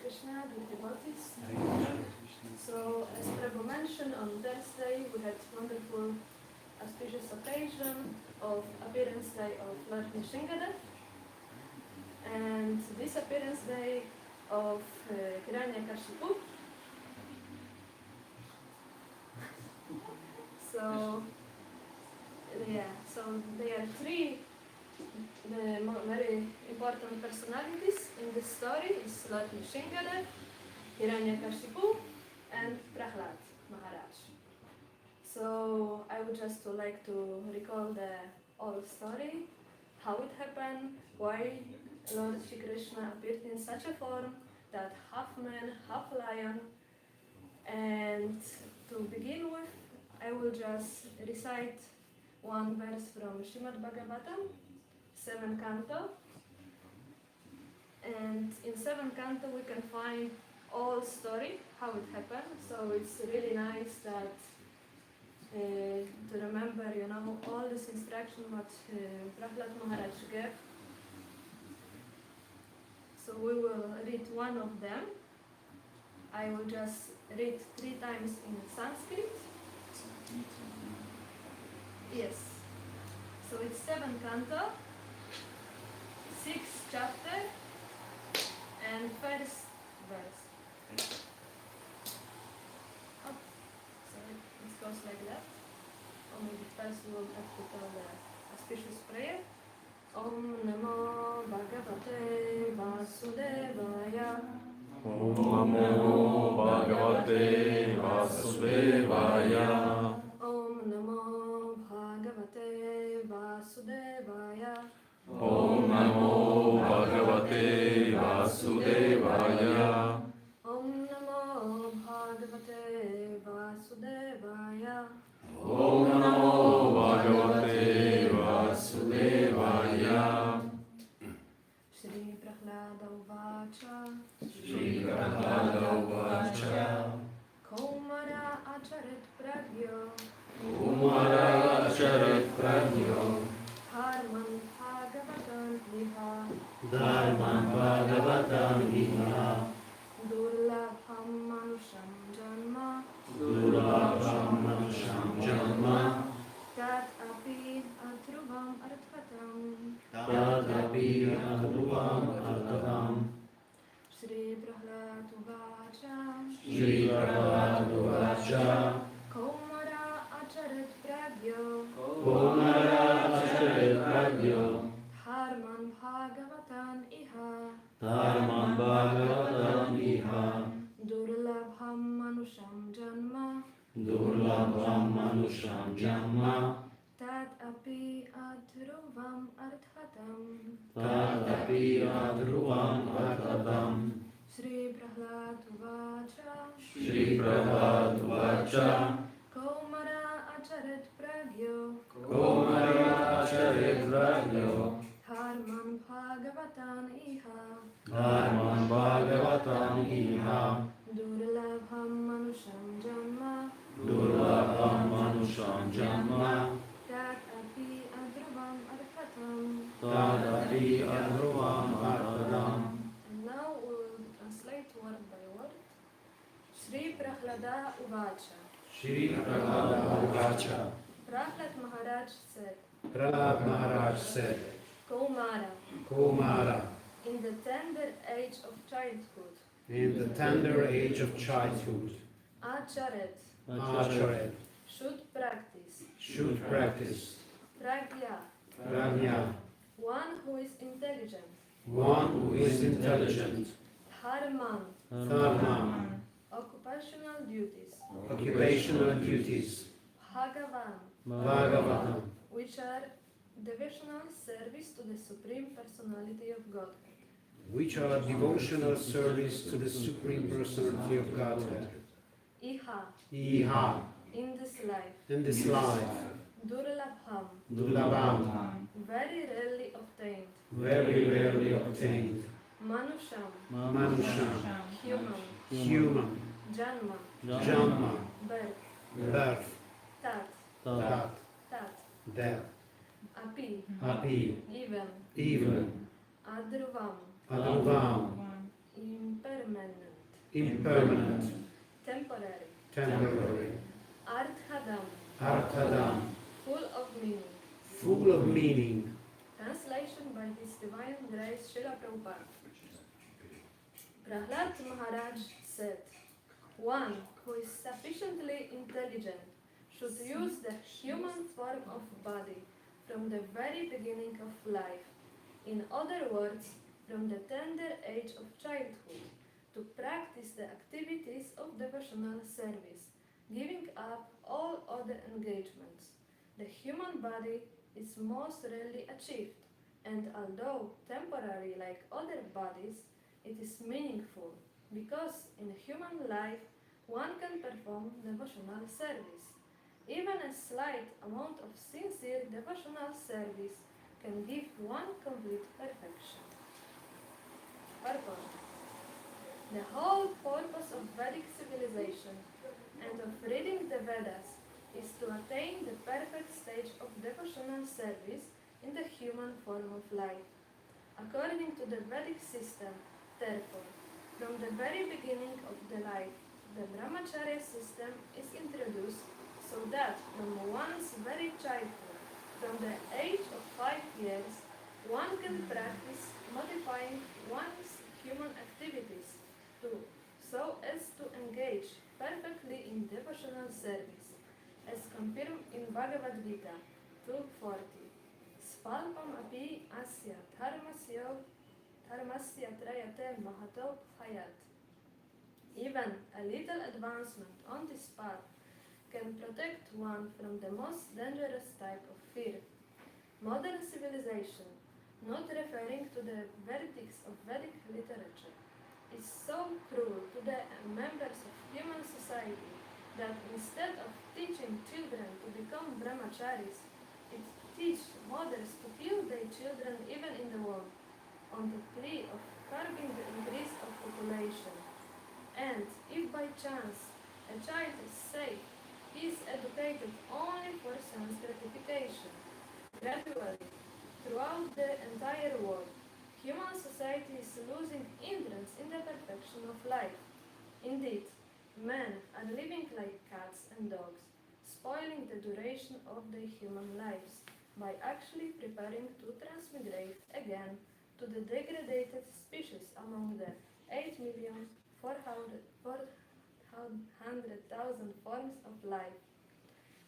Krishna, dear devotees. So, as Prabhu mentioned, on Thursday we had wonderful auspicious occasion of appearance day of Lord Nrisimhadeva, and this appearance day of Hiranyakashipu. So, so there are three very important personalities in this story. It's Lord Nrisimhadeva, Hiranyakashipu, and Prahlad Maharaj. So I would just like to recall the whole story, how it happened, why Lord Shri Krishna appeared in such a form that half man, half lion. And to begin with, I will just recite one verse from Shrimad Bhagavatam, 7th canto. And in 7th canto we can find all story, how it happened. So it's really nice that to remember, all this instruction what Prahlad Maharaj gave. So we will read one of them. I will just read 3 times in Sanskrit. Yes. So it's 7th canto, 6th chapter, and 1st verse. Oh, so it goes like that. Or maybe first we will have to tell the auspicious prayer. Om Namo Bhagavate Vasudevaya. Om Namo Bhagavate Vasudevaya. Om Namo Bhagavate Vasudevaya. Om Namo Bhagavate Vasudevaya. Om Namo Bhagavate Vasudevaya. Om Namo Bhagavate Vasudevaya. Shri Prahlada Uvacha. Shri Prahlada Uvacha. Kaumara Acharit Pragyo. Kumara Charat Pragyo. Dharman Bhagavatam Iha. Dharman Bhagavatam Iha. Durlabham Manusham Janma. Durlabham Manusham Janma. Tat Api Adruvam Arthatam. Tadapi Adruvam Artatam. Shri Prahlad Uvacha. Shri Prahlada Uvacha. Kaumara Acharit Pragyo. Kumara Acharit Pragyo. Dharman Bhagavatam Iha. Dharman Bhagavatam Iha. Durlabham Manusham Janma. Durlabham Manusham Janma. Tat Api Adruvam Arthatam. Tadapi Adruvam Artatam. Shri Prahlad Uvacha. Shri Prahlada Uvacha. Kaumara Acharit Pragyo. Kumara Acharit Pragyo. Dharman Bhagavatam Iha. Dharman Bhagavatam Iha. Durlabham Manusham Janma. Durlabham Manusham Janma. Tat Api Adruvam Arthatam. Tadapi Adruvam Artatam. And now we'll translate word by word. Shri Prahlada Uvacha. Shri Prahlada Uvacha. Prahlad Maharaj said, Prahlad Maharaj said, Kaumara, Kumara, in the tender age of childhood, in the tender age of childhood, Acharet, Acharet, should practice pragya, Pragya, one who is intelligent, one who is intelligent, Dharman, Dharman, occupational duties, occupational duties, Bhagavan, Bhagavatam, which are devotional service to the Supreme Personality of Godhead. which are devotional service to the Supreme Personality of Godhead. Iha, Iha, in this life, in this life, Durlabham, Durlabham, very rarely obtained, very rarely obtained, Manusham, Manusham, human, Janma, Janma, birth, birth, Tat, Tat, death, Api, Api, even, Adruvam, impermanent, impermanent, temporary, temporary, Arthadam, full of meaning. full of meaning. Translation by His Divine Grace Srila Prabhupada. Prahlad Maharaj said, one who is sufficiently intelligent should use the human form of body from the very beginning of life. In other words, from the tender age of childhood, to practice the activities of devotional service, giving up all other engagements. The human body is most rarely achieved, and although temporary like other bodies, it is meaningful because in human life one can perform devotional service. Even a slight amount of sincere devotional service can give one complete perfection. Purpose. The whole purpose of Vedic civilization and of reading the Vedas is to attain the perfect stage of devotional service in the human form of life. According to the Vedic system, therefore, from the very beginning of the life, the brahmacharya system is introduced so that from one's very childhood, from the age of 5 years, one can practice modifying one's human activities to, so as to engage perfectly in devotional service, as confirmed in Bhagavad Gita 2:40. Spalpam api asya dharmasya trayate mahato hayat. Even a little advancement on this path can protect one from the most dangerous type of fear. Modern civilization, not referring to the verdicts of Vedic literature, is so cruel to the members of human society that instead of teaching children to become brahmacharis, it teaches mothers to kill their children even in the womb, on the plea of curbing the increase of population. And if by chance a child is safe, he is educated only for sense gratification. Gradually, throughout the entire world, human society is losing interest in the perfection of life. Indeed, men are living like cats and dogs, spoiling the duration of their human lives by actually preparing to transmigrate again to the degraded species among the 8,400,000 forms of life.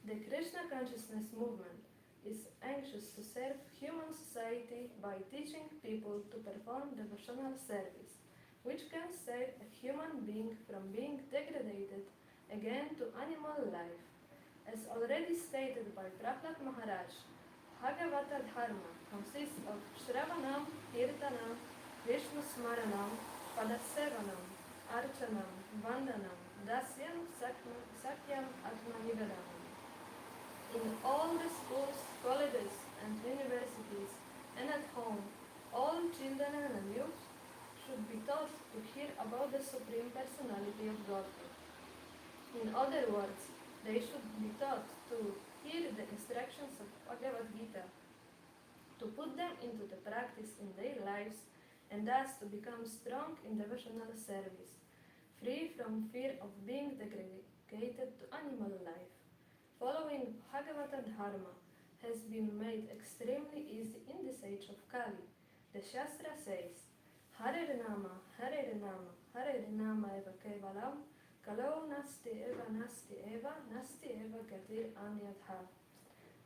The Krishna consciousness movement is anxious to serve human society by teaching people to perform devotional service, which can save a human being from being degraded again to animal life. As already stated by Prahlad Maharaj, Bhagavata Dharma consists of Shravanam, Kirtanam, Vishnu Smaranam, Padasevanam, Archanam, Vandanam, Dasyam, Sakyam, Atmanivedanam. In all the schools, colleges, and universities, and at home, all children and youth should be taught to hear about the Supreme Personality of Godhead. In other words, they should be taught to hear the instructions of Bhagavad Gita, to put them into the practice in their lives, and thus to become strong in devotional service, free from fear of being degraded to animal life. Following Bhagavata Dharma has been made extremely easy in this age of Kali. The Shastra says, Hare Nama, Hare Nama, Hare Nama eva kevalam, Kalo nasti eva, nasti eva, nasti eva gatir anyatha.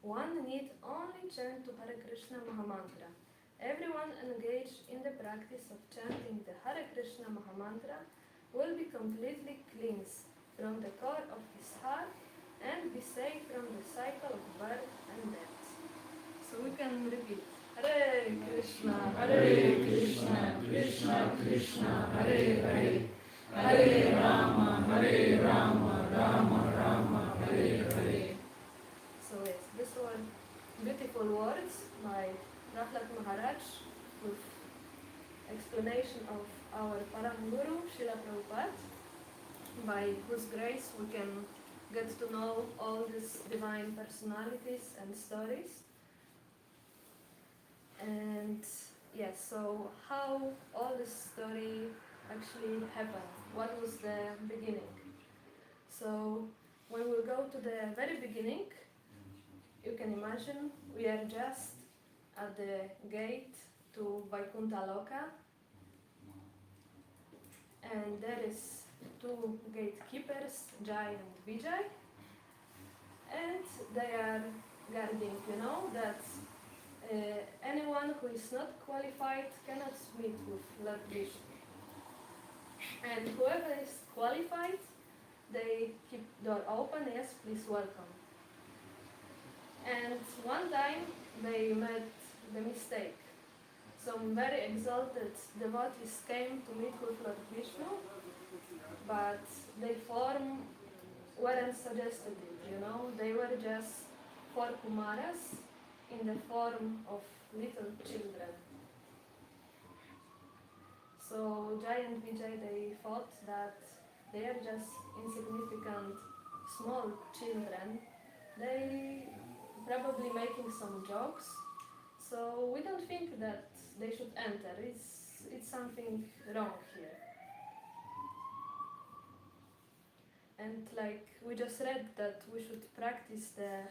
One need only chant to Hare Krishna Mahamantra. Everyone engaged in the practice of chanting the Hare Krishna Mahamantra will be completely cleansed from the core of his heart and be saved from the cycle of birth and death. So we can repeat. Hare Krishna, Krishna, Krishna Krishna, Hare Hare, Hare Rama, Rama Rama, Hare Hare. So yes, these were beautiful words by Prahlad Maharaj with explanation of our Param Guru, Srila Prabhupada, by whose grace we can get to know all these divine personalities and stories. And yes, so how all this story actually happened? What was the beginning? So when we go to the very beginning, you can imagine we are just at the gate to Vaikuntha Loka, and there is two gatekeepers, Jai and Vijay, and they are guarding, that anyone who is not qualified cannot meet with Lord Vishnu. And whoever is qualified they keep door open, yes, please welcome. And one time they made the mistake. Some very exalted devotees came to meet with Lord Vishnu, but their form weren't suggested it, you know. They were just 4 Kumaras in the form of little children. So Jai and Vijay, they thought that they are just insignificant small children. They probably making some jokes. So we don't think that they should enter. It's something wrong here. And like we just read that we should practice the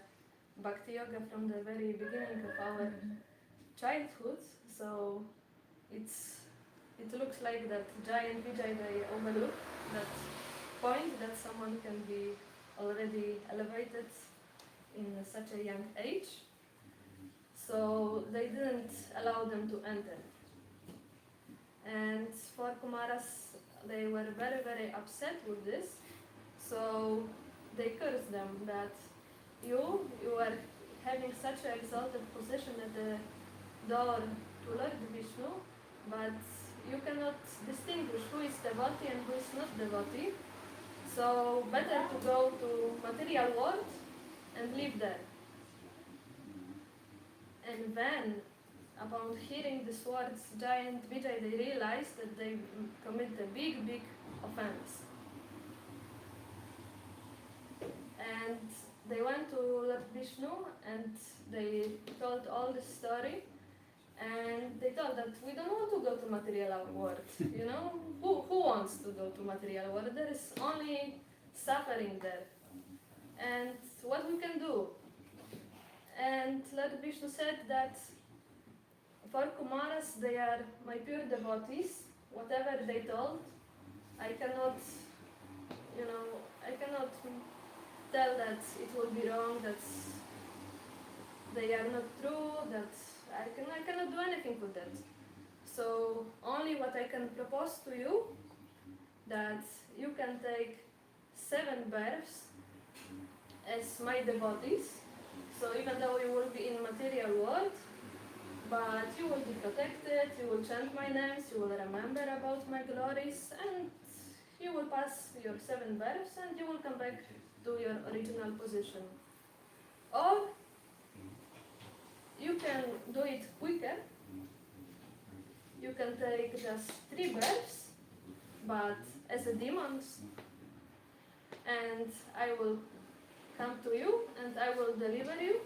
Bhakti Yoga from the very beginning of our childhood. So it looks like that Jai and Vijay, they overlook that point that someone can be already elevated in such a young age. So they didn't allow them to enter. And 4 Kumaras, they were very, very upset with this. So they cursed them that you are having such an exalted position at the door to Lord Vishnu, but you cannot distinguish who is devotee and who is not devotee. So better to go to material world and live there. And then, upon hearing these words, Jai and Vijay, they realized that they committed a big, big offense. And they went to Lord Vishnu and they told all the story. And they told that we don't want to go to material world. You know, who wants to go to material world? There is only suffering there. And what we can do? And Lord Vishnu said that 4 Kumaras, they are my pure devotees. Whatever they told, I cannot tell that it will be wrong, that they are not true, that I cannot do anything with that. So only what I can propose to you, that you can take 7 births as my devotees. So even though you will be in material world, but you will be protected, you will chant my names, you will remember about my glories, and you will pass your 7 births and you will come back to your original position. Or you can do it quicker. You can take just 3 births, but as a demons, and I will come to you and I will deliver you,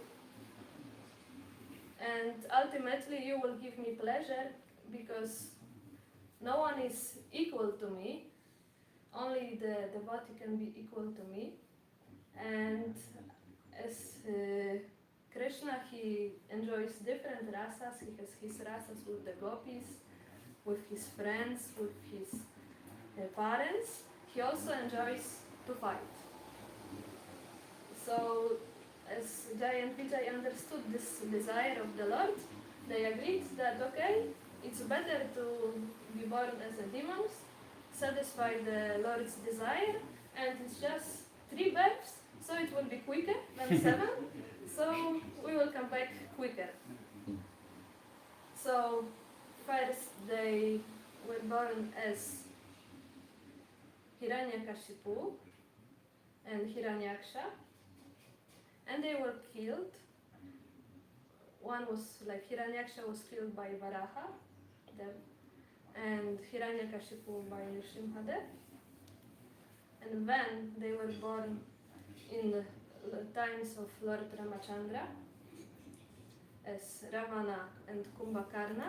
and ultimately you will give me pleasure, because no one is equal to me, only the devotee can be equal to me. And as Krishna, he enjoys different rasas. He has his rasas with the gopis, with his friends, with his parents. He also enjoys to fight. So as Jai and Vijay understood this desire of the Lord, they agreed that okay, it's better to be born as a demon, satisfy the Lord's desire, and it's just 3 births, so it will be quicker than 7, so we will come back quicker. So first they were born as Hiranyakashipu and Hiranyaksha, and they were killed. One was like Hiranyaksha was killed by Varaha, and Hiranyakashipu by Nrisimhadeva. And then they were born in the times of Lord Ramachandra as Ravana and Kumbhakarna.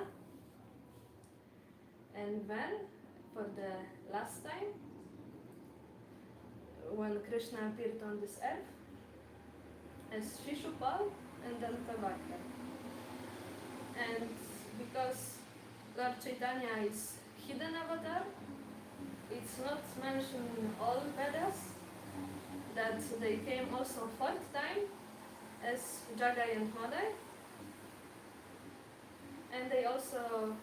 And then, for the last time, when Krishna appeared on this earth, as Shishupal and then Tavakya. And because Lord Chaitanya is hidden avatar, it's not mentioned in all Vedas that they came also 4th time as Jagai and Madai. And they also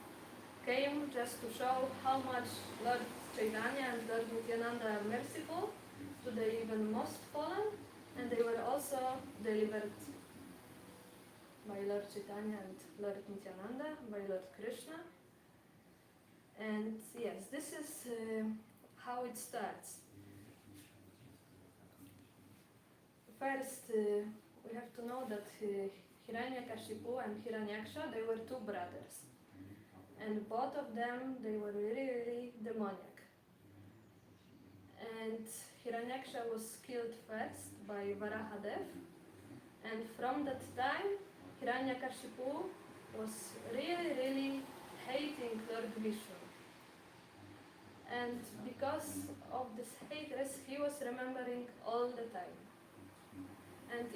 came just to show how much Lord Chaitanya and Lord Nityananda are merciful, to the even most fallen, and they were also delivered by Lord Chaitanya and Lord Nityananda, by Lord Krishna. And yes, this is how it starts. First, we have to know that Hiranyakashipu and Hiranyaksha, they were two brothers. And both of them, they were really, really demonic. And Hiranyaksha was killed first by Varahadev. And from that time, Hiranyakashipu was really, really hating Lord Vishnu. And because of this hatred, he was remembering all the time. And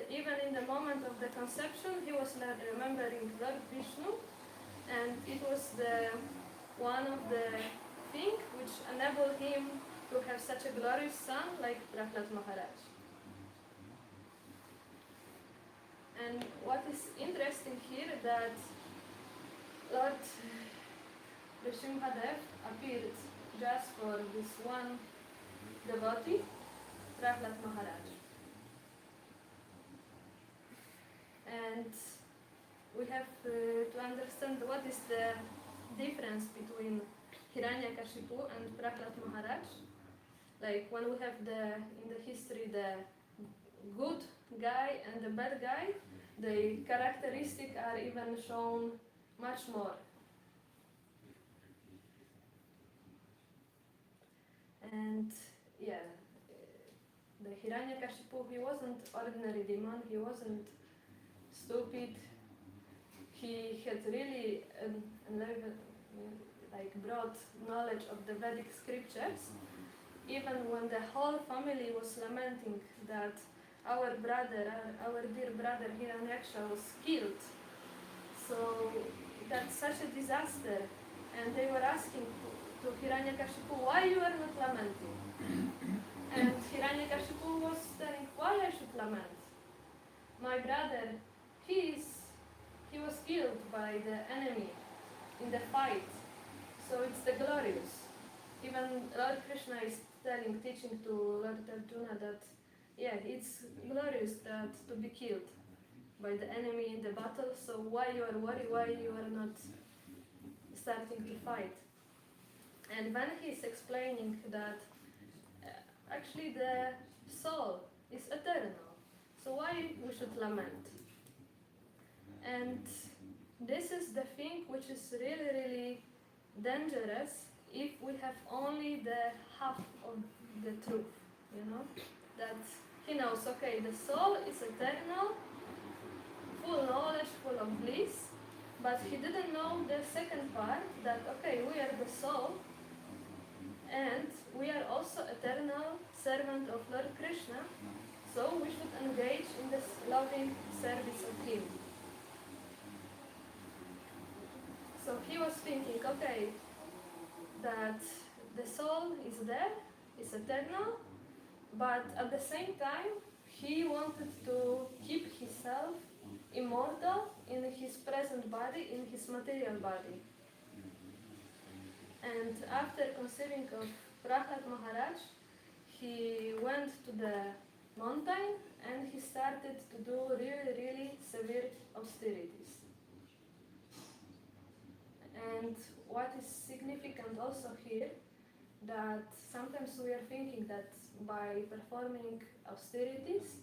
even in the moment of the conception, he was remembering Lord Vishnu, and it was one of the things which enabled him to have such a glorious son like Prahlad Maharaj. And what is interesting here that Lord Nrisimhadeva appeared just for this one devotee, Prahlad Maharaj. And we have to understand what is the difference between Hiranyakashipu and Prahlad Maharaj. Like when we have in the history the good guy and the bad guy, the characteristics are even shown much more. And yeah, the Hiranyakashipu, he wasn't ordinary demon, he wasn't stupid. He had really broad knowledge of the Vedic scriptures. Even when the whole family was lamenting that our dear brother Hiranyaksha was killed. So that's such a disaster. And they were asking to Hiranyakashipu, why you are not lamenting? And Hiranyakashipu was telling, why I should lament? My brother, he was killed by the enemy in the fight. So it's the glorious. Even Lord Krishna is teaching to Lord Arjuna that, yeah, it's glorious that to be killed by the enemy in the battle. So why you are worried? Why you are not starting to fight? And when he's explaining that actually the soul is eternal, so why we should lament? And this is the thing which is really, really dangerous if we have only the half of the truth, that he knows, okay, the soul is eternal, full knowledge, full of bliss, but he didn't know the second part, that, okay, we are the soul, and we are also eternal servant of Lord Krishna, so we should engage in this loving service of him. So he was thinking, okay, that the soul is there, is eternal, but at the same time, he wanted to keep himself immortal in his present body, in his material body. And after conceiving of Prahlad Maharaj, he went to the mountain and he started to do really, really severe austerities. And what is significant also here, that sometimes we are thinking that by performing austerities,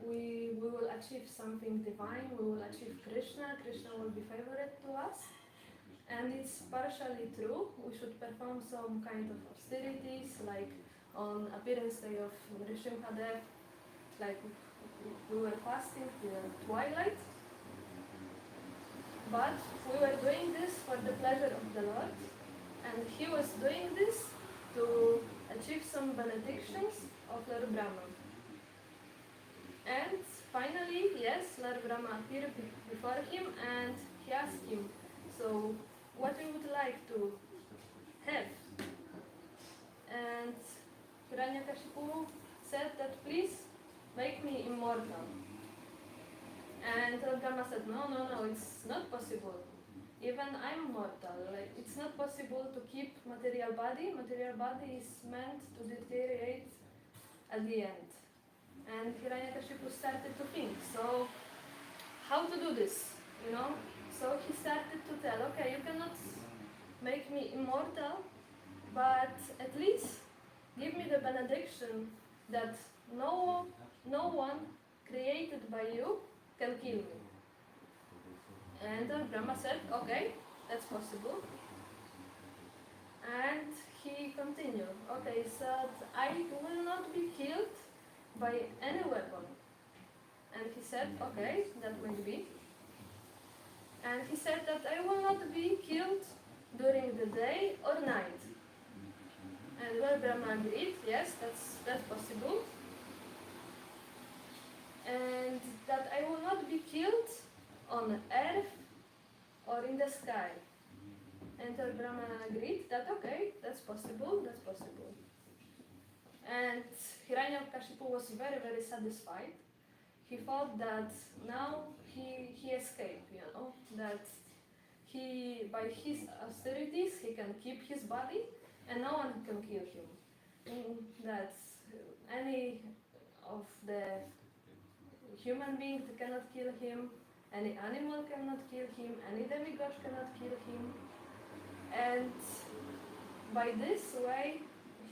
we will achieve something divine, we will achieve Krishna will be favorite to us. And it's partially true. We should perform some kind of austerities, like on appearance day of Nrisimhadeva, like we were fasting till twilight. But we were doing this for the pleasure of the Lord, and he was doing this to achieve some benedictions of Lord Brahma. And finally, yes, Lord Brahma appeared before him and he asked him, so what you would like to have? And Hiranyakashipu said that please make me immortal. And Lord Brahma said, no, it's not possible. Even I'm mortal. Like, it's not possible to keep material body. Material body is meant to deteriorate at the end. And Hiranyakashipu started to think, so how to do this, you know? So he started to tell, okay, you cannot make me immortal, but at least give me the benediction that no one created by you can kill me. And Brahma said, okay, that's possible. And he continued, okay, so I will not be killed by any weapon. And he said, okay, that will be. And he said that I will not be killed during the day or night. And well, Brahma agreed, yes, that's possible. And that I will not be killed on earth or in the sky. And Brahma agreed that okay, that's possible. And Hiranyakashipu was very, very satisfied. He thought that now he escaped, you know, that he, by his austerities, he can keep his body and no one can kill him. That any of the human beings cannot kill him, any animal cannot kill him, any demigod cannot kill him. And by this way,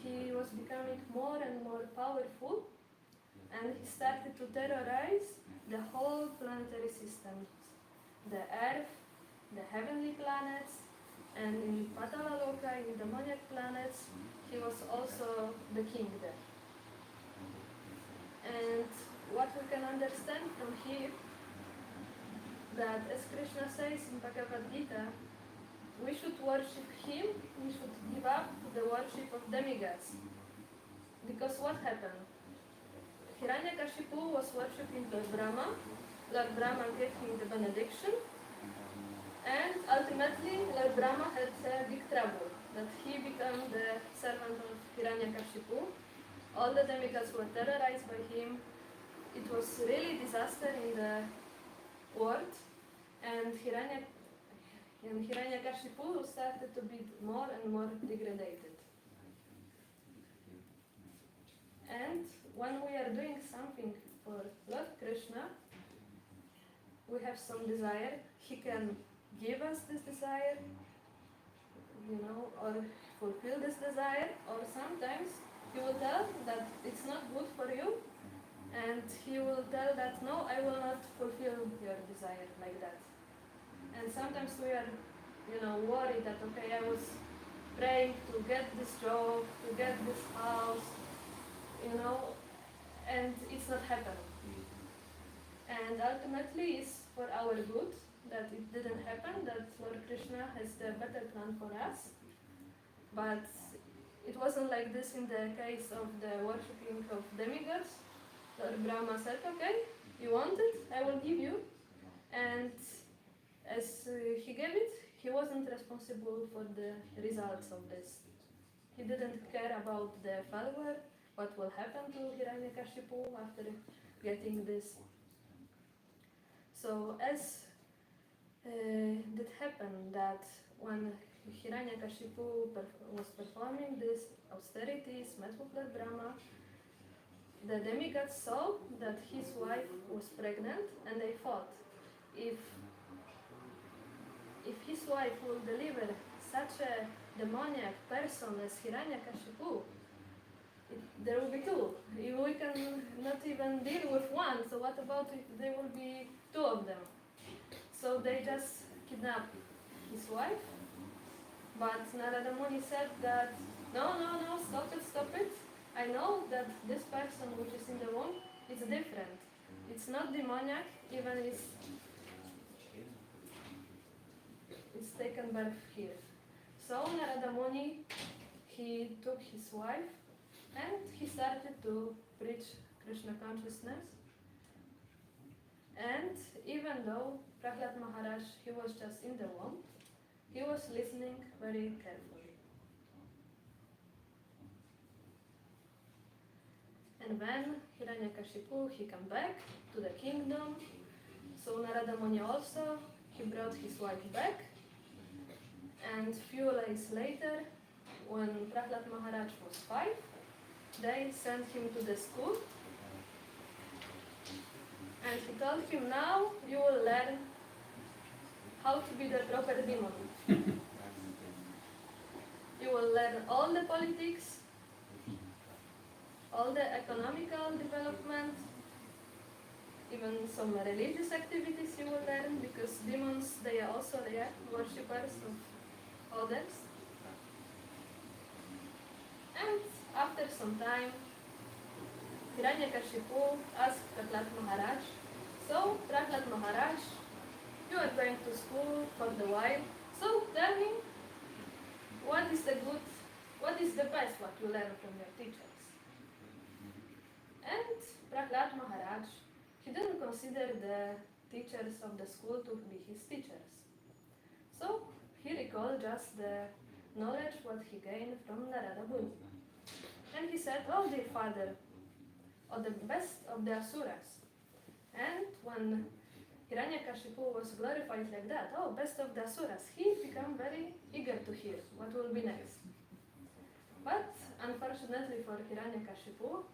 he was becoming more and more powerful, and he started to terrorize the whole planetary system, the Earth, the heavenly planets, and in Patalaloka, in demoniac planets, he was also the king there. And what we can understand from here, that as Krishna says in Bhagavad Gita, we should worship him, we should give up the worship of demigods. Because what happened? Hiranyakashipu was worshipping Lord Brahma. Lord Brahma gave him the benediction. And ultimately, Lord Brahma had a big trouble, that he became the servant of Hiranyakashipu. All the demigods were terrorized by him. It was really disaster in the world. And Hiranyakashipu started to be more and more degraded. And when we are doing something for Lord Krishna, we have some desire. He can give us this desire, you know, or fulfill this desire, or sometimes he will tell that it's not good for you, and he will tell that no, I will not fulfill your desire like that. And sometimes we are, you know, worried that okay, I was praying to get this job, to get this house, you know, and it's not happening. And ultimately it's for our good that it didn't happen, that Lord Krishna has the better plan for us. But it wasn't like this in the case of the worshipping of demigods. Lord Brahma said, okay, you want it, I will give you. And as he gave it, he wasn't responsible for the results of this. He didn't care about the follower, what will happen to Hiranyakashipu after getting this. So as it happened that when Hiranyakashipu was performing these austerities, met with Lord Brahma, the demigods saw that his wife was pregnant, and they thought, if his wife will deliver such a demoniac person as Hiranyakashipu, there will be two. We can not even deal with one, so what about if there will be two of them? So they just kidnapped his wife. But Narada Muni said that, no, stop it. I know that this person which is in the womb is different. It's not demoniac, even it's taken birth here. So Narada Muni, he took his wife and he started to preach Krishna consciousness. And even though Prahlad Maharaj, he was just in the womb, he was listening very carefully. And when Hiranyakashipu, he came back to the kingdom, so Narada Muni also, he brought his wife back. And few days later, when Prahlad Maharaj was 5, they sent him to the school, and he told him, now you will learn how to be the proper demon. You will learn all the politics, all the economical development, even some religious activities you will learn, because demons, they are also worshippers of others. And after some time, Hiranyakashipu asked Prahlad Maharaj, so Prahlad Maharaj, you are going to school for the while, so tell me, what is the best what you learn from your teachers? And Prahlad Maharaj, he didn't consider the teachers of the school to be his teachers. So he recalled just the knowledge what he gained from Narada Muni. And he said, oh dear father, or the best of the asuras. And when Hiranyakashipu was glorified like that, oh, best of the asuras, he became very eager to hear what will be next. But unfortunately for Hiranyakashipu,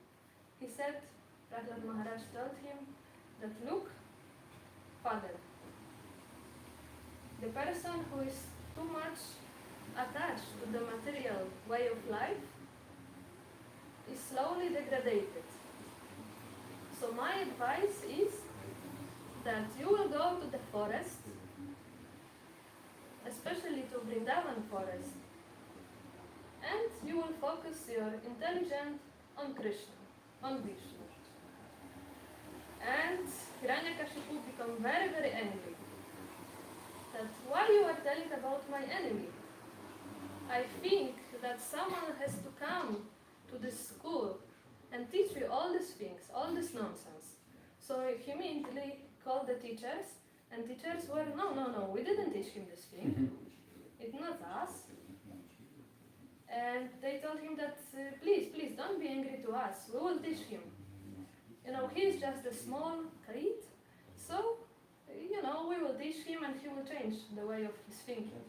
he said, Prahlad Maharaj told him that, look, father, the person who is too much attached to the material way of life is slowly degraded. So my advice is that you will go to the forest, especially to Vrindavan forest, and you will focus your intelligence on Krishna, on Vishnu. And Hiranyakashipu became very, very angry. That why you are telling about my enemy? I think that someone has to come to this school and teach me all these things, all this nonsense. So he immediately called the teachers, and teachers were, no, we didn't teach him this thing. It's not us. And they told him that, please, don't be angry to us. We will teach him. He's just a small kid, so, we will teach him and he will change the way of his thinking.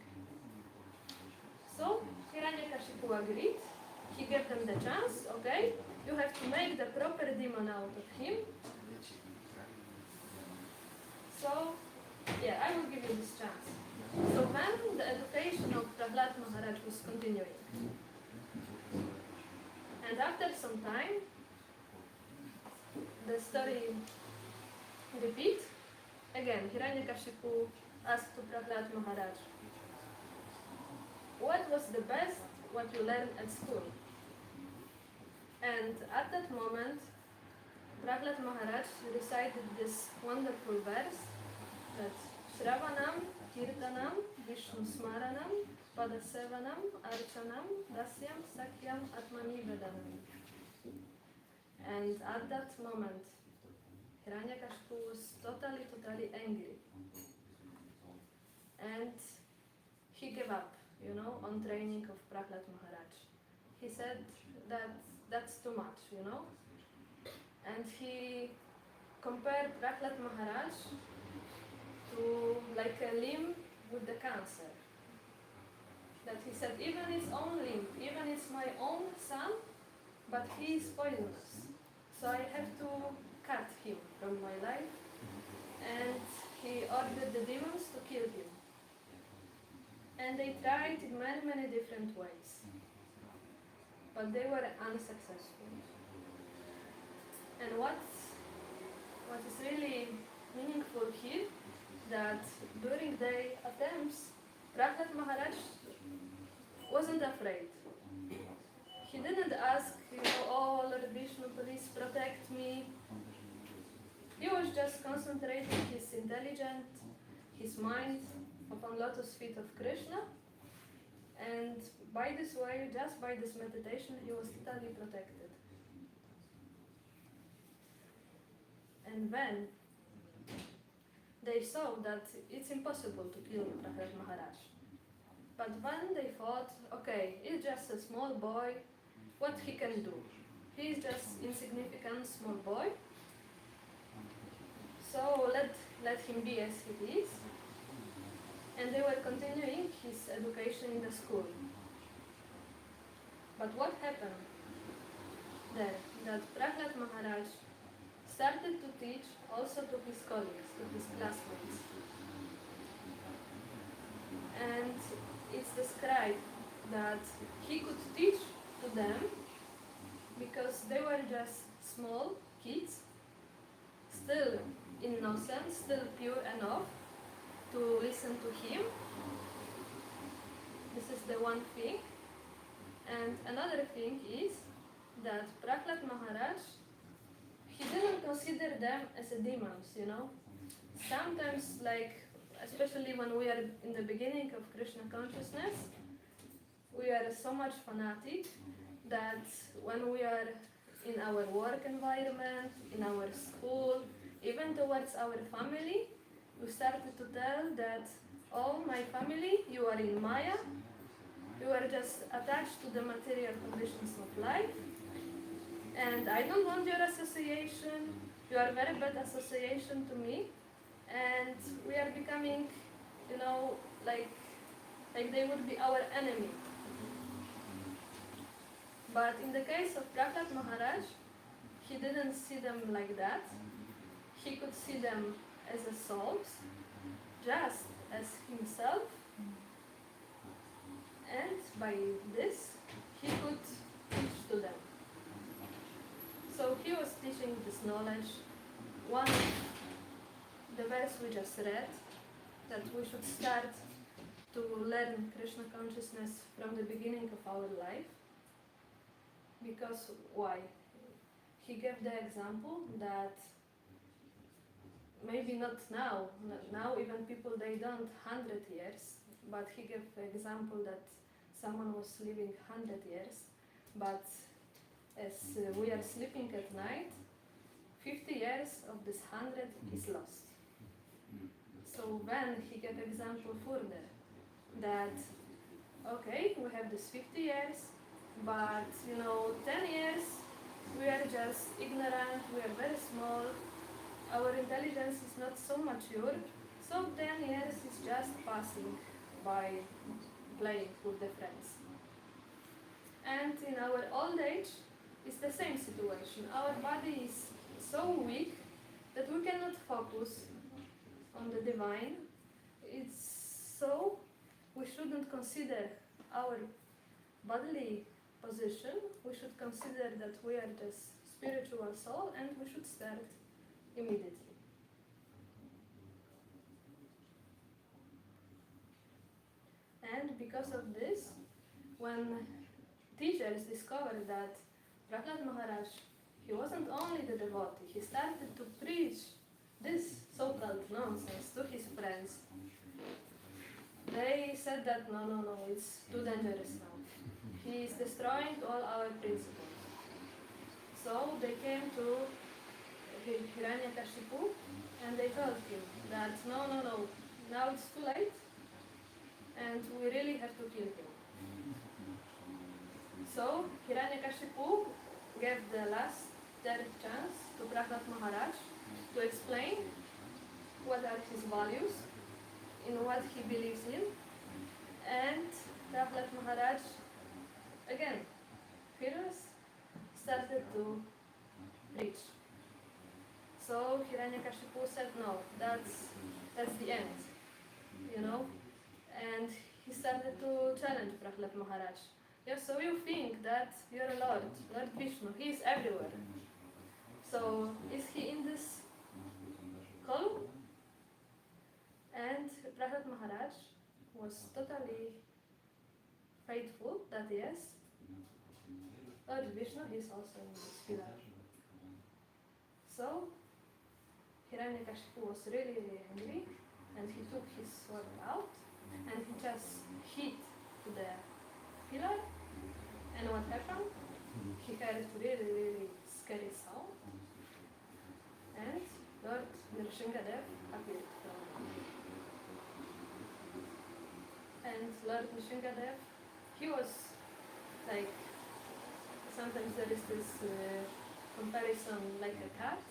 So, Hiranyakashipu agreed. He gave them the chance, okay, you have to make the proper demon out of him. So, I will give you this chance. So then the education of Prahlad Maharaj was continuing. And after some time, the story repeats. Again, Hiranyakashipu asked to Prahlad Maharaj, what was the best what you learned at school? And at that moment, Prahlad Maharaj recited this wonderful verse that Shravanam, Kirtanam, Vishnu Smaranam, Padasevanam, Archanam, Dasyam, Sakyam, Atmani Vedanam. And at that moment, Hiranyakashipu was totally angry. And he gave up, on training of Prahlad Maharaj. He said that that's too much, And he compared Prahlad Maharaj to like a limb with the cancer. That he said, even its own limb, even it's my own son, but he is poisonous. So I have to cut him from my life. And he ordered the demons to kill him. And they tried in many different ways. But they were unsuccessful. And what is really meaningful here, that during their attempts, Prahlad Maharaj wasn't afraid. He didn't ask, oh Lord Vishnu, please protect me. He was just concentrating his intelligence, his mind upon lotus feet of Krishna. And by this way, just by this meditation, he was totally protected. And when they saw that it's impossible to kill Prahlad Maharaj. But when they thought, okay, he's just a small boy, what he can do? He's just insignificant small boy. So let him be as he is. And they were continuing his education in the school. But what happened? there that Prahlad Maharaj started to teach also to his colleagues, to his classmates. And it's described that he could teach to them because they were just small kids, still innocent, still pure enough to listen to him. This is the one thing. And another thing is that Prahlad Maharaj, he didn't consider them as a demons, you know. Sometimes, like, especially when we are in the beginning of Krishna consciousness, we are so much fanatic that when we are in our work environment, in our school, even towards our family, we started to tell that, oh, my family, you are in Maya, you are just attached to the material conditions of life, and I don't want your association, you are very bad association to me, and we are becoming, you know, like they would be our enemy. But in the case of Prahlad Maharaj, he didn't see them like that. He could see them as a souls, just as himself, and by this, he could teach to them. So he was teaching this knowledge. One, the verse we just read, that we should start to learn Krishna consciousness from the beginning of our life. Because why? He gave the example that maybe not now, even people they don't 100 years, but he gave the example that someone was living 100 years, but as we are sleeping at night, 50 years of this 100 is lost. So then he gave example further that, okay, we have this 50 years, but 10 years we are just ignorant, we are very small, our intelligence is not so mature, so 10 years is just passing by playing with the friends. And in our old age, it's the same situation. Our body is so weak that we cannot focus on the divine. It's so we shouldn't consider our bodily position. We should consider that we are just spiritual soul, and we should start immediately. And because of this, when teachers discovered that Prahlad Maharaj, he wasn't only the devotee, he started to preach this so-called nonsense to his friends. They said that no, it's too dangerous now. He is destroying all our principles. So they came to Hiranyakashipu and they told him that no, now it's too late and we really have to kill him. So Hiranyakashipu gave the last third chance to Prahlad Maharaj to explain what are his values, in what he believes in, and Prahlad Maharaj, again, fearless, started to preach. So Hiranyakashipu said, no, that's the end, and he started to challenge Prahlad Maharaj. Yeah, so you think that you're a Lord Vishnu, he is everywhere. So is he in this column? And Prahlad Maharaj was totally faithful that yes, Lord Vishnu is also in this pillar. So Hiranyakashipu was really, really angry, and he took his sword out and he just hit to the pillar. And what happened? He heard a really, really scary sound, and Lord Nrisimhadeva appeared from him. And Lord Nrisimhadeva, he was like, sometimes there is this comparison like a cat,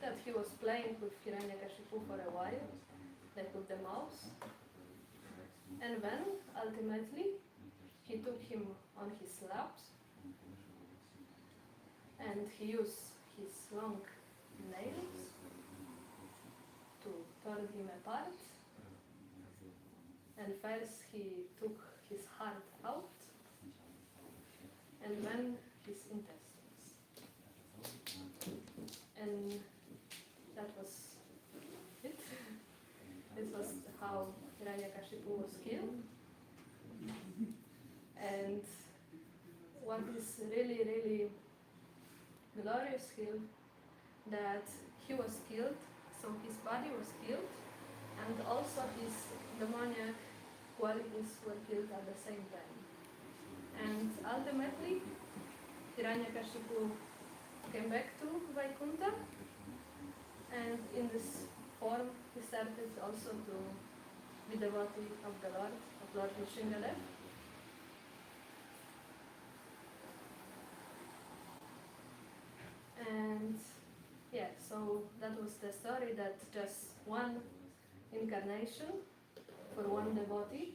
that he was playing with Hiranyakashipu for a while, like with the mouse. And then, ultimately, he took him on his laps and he used his long nails to tear him apart. And first he took his heart out and then his intestines. And that was it. This was how Hiranyakashipu was killed. And what is really, really glorious here, that he was killed, so his body was killed, and also his demoniac qualities were killed at the same time. And ultimately, Hiranyakashipu came back to Vaikuntha, and in this form he started also to be devotee of the Lord, of Lord Nrisimhadeva. And yeah, so that was the story, that just one incarnation for one devotee.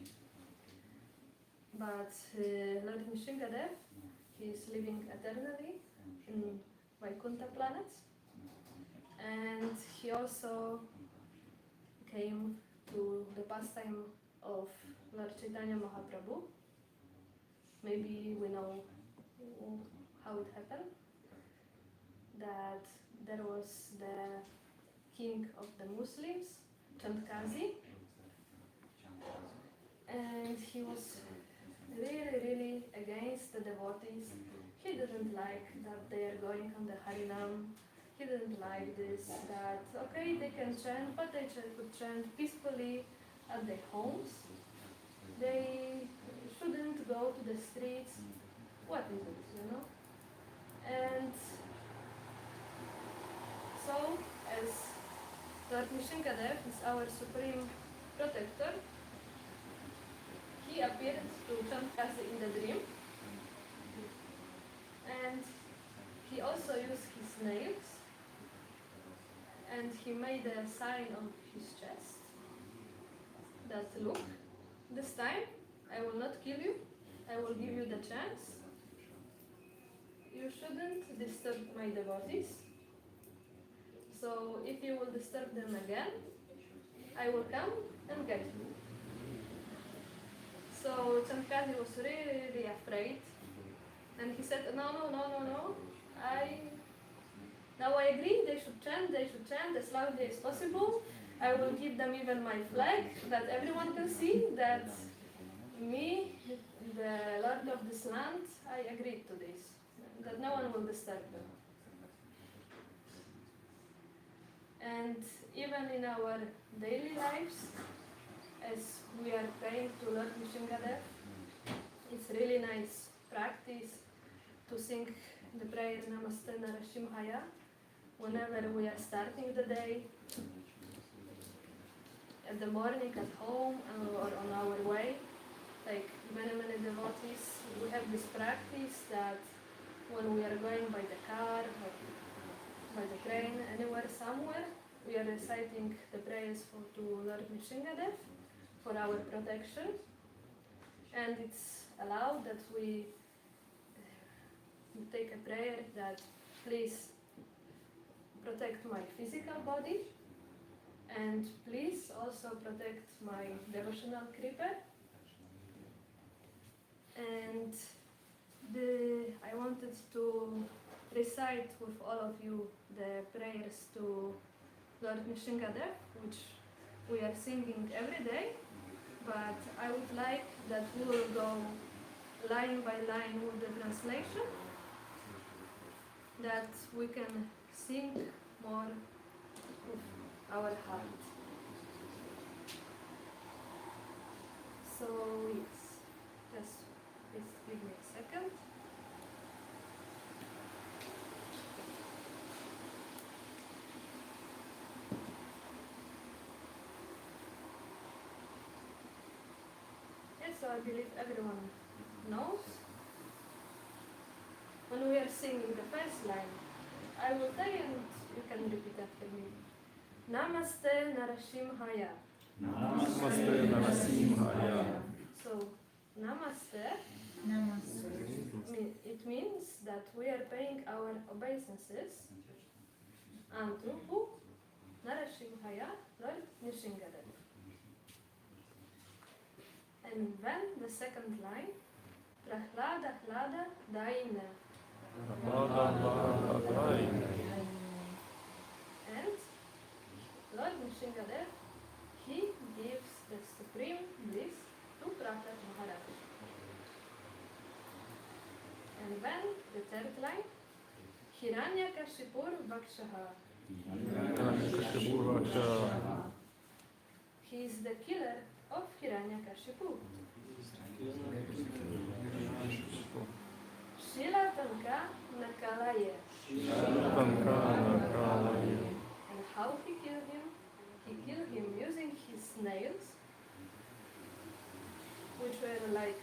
But Lord Nrisimhadeva, he is living eternally in Vaikuntha planet. And he also came to the pastime of Lord Chaitanya Mahaprabhu. Maybe we know how it happened. That there was the king of the Muslims, Chandkazi, and he was really, really against the devotees. He didn't like that they are going on the Harinam. He didn't like this, that, okay, they can chant, but they could chant peacefully at their homes. They shouldn't go to the streets. What is it, you know? And so, as Lord Nrisimhadeva is our supreme protector, he appeared to Chandkazi in the dream, and he also used his nails, and he made a sign on his chest that, look, this time I will not kill you, I will give you the chance. You shouldn't disturb my devotees. So if you will disturb them again, I will come and get you. So Chandkazi was really, really afraid, and he said, no, now I agree, they should chant as loudly as possible. I will give them even my flag, that everyone can see that me, the Lord of this land, I agreed to this, that no one will disturb them. And even in our daily lives, as we are praying to Lord Nrisimhadeva, it's really nice practice to sing the prayer Namaste Narasimhaya whenever we are starting the day, at the morning, at home, or on our way. Like many devotees, we have this practice that when we are going by the car, or by the train, anywhere, somewhere, we are reciting the prayers to Lord Nrisimhadeva for our protection. And it's allowed that we take a prayer that, please protect my physical body, and please also protect my devotional creeper. And I wanted to recite with all of you the prayers to Lord Nrisimhadeva, which we are singing every day, but I would like that we will go line by line with the translation, that we can sing more with our heart. So yes, just give me a second. Yes, so I believe everyone knows. When we are singing the first line, I will tell you and you can repeat after me. Namaste Narasimhaya. Namaste Narasimhaya. So, Namaste It means that we are paying our obeisances unto who? Nrisimhaya, Lord Nrisimhadeva. And then the second line, Prahlada Hlada Daina. And Lord Nrisimhadeva, he gives the supreme bliss to Prahlad Maharaj. And then the third line, Hiranyakashipur Vakshaha. He is the killer of Hiranyakashipu. Shila Tanka Nakalaye. And how he killed him? He killed him using his nails, which were like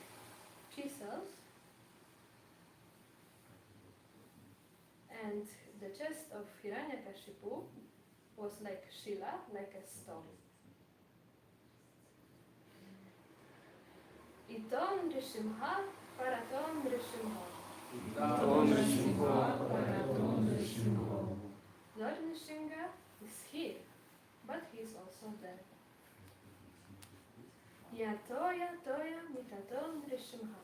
chisels, and the chest of Hiranyakashipu was like Shila, like a stone. Iton Nrisimha Paraton Nrisimha. Lord Nrisimha is here, but he is also there. Yatoya Toya Mitaton Nrisimha.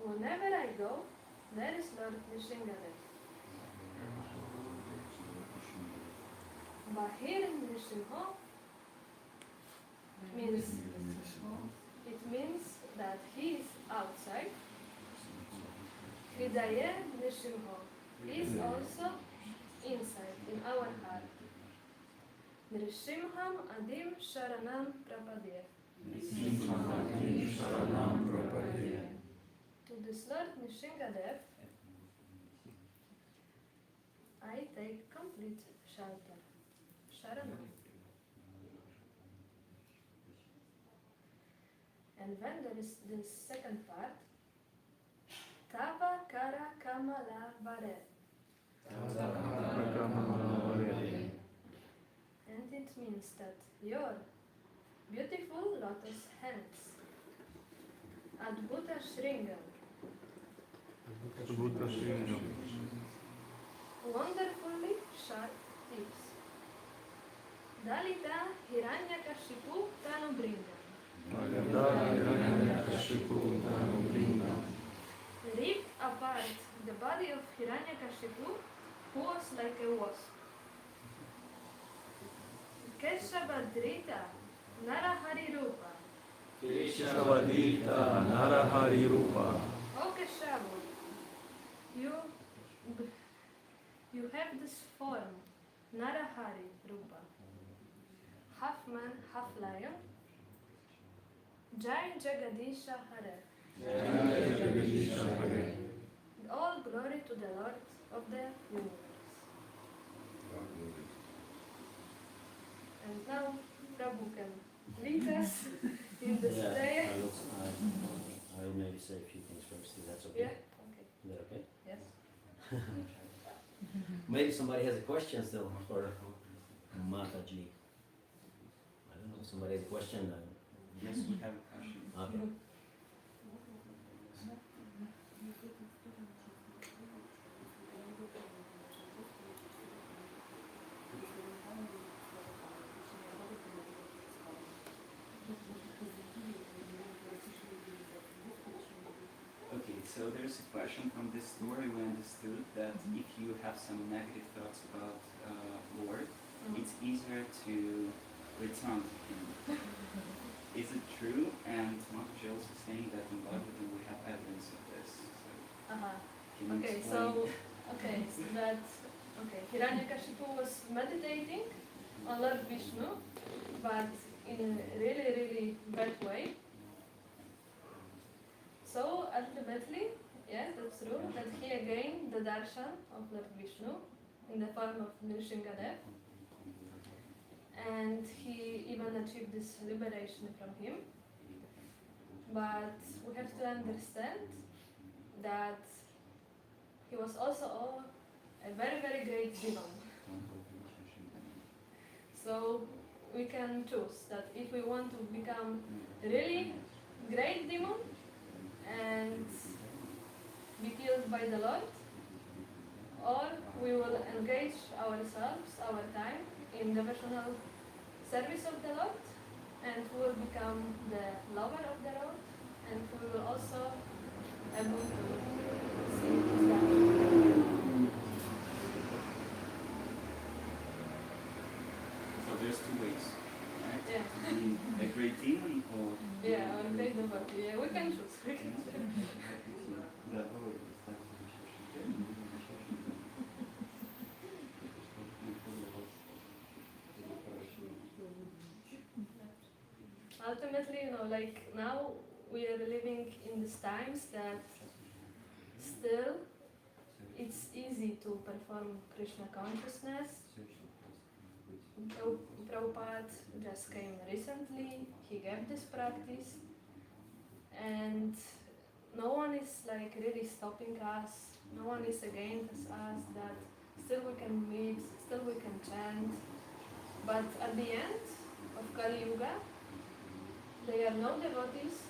Whenever I go, there is Lord Nrisimhadeva. Bahir Nrisimha means that he is outside. Hridaya Nrisimha is also inside, in our heart. Nrisimham Adim Sharanam Prapadya. To this Lord Nrisimhadeva, I take complete shelter. Sharanam. And then there is the second part. Tava Kara Kamala Vare. And it means that your beautiful lotus hands, Adbhuta Shringam, wonderfully sharp tips, Dalita Hiranyakashipu Tanubringa. Ripped apart the body of Hiranyakashipu, who was like a wasp. Keshavadrita Narahari Rupa. O Keshavu, you have this form, Narahari Rupa, half man, half lion. Jai Jagadisha Hare. All glory to the Lord of the universe. And now Prabhu can lead us in this prayer. I will maybe say a few things first, if that's okay. Yeah, okay. Is that okay? Yes. Maybe somebody has a question still for Mataji. I don't know, somebody has a question? Yes, we have a question. Okay. Okay, so there's a question from this story. We understood that if you have some negative thoughts about Lord, it's easier to return to Him. Is it true? And Mataji also saying that in Bhagavatam we have evidence of this. So can you explain? Hiranyakashipu was meditating on Lord Vishnu, but in a really, really bad way. So ultimately, yes, that's true, that he gained the darshan of Lord Vishnu in the form of Nrisimhadeva, and he even achieved this liberation from him. But we have to understand that he was also a very, very great divan. So we can choose that if we want to become really great demon and be killed by the Lord, or we will engage ourselves, our time, in devotional service of the Lord, and we will become the lover of the Lord, and we will also able to see His love. So there's two ways, right? Yeah. Being a great demon or Yeah, or great devotee. Yeah, we can choose. We can choose. Ultimately, like now we are living in these times that still it's easy to perform Krishna consciousness. Prabhupada just came recently, he gave this practice, and no one is like really stopping us, no one is against us, that still we can mix, still we can chant, but at the end of Kali Yuga, there are no devotees,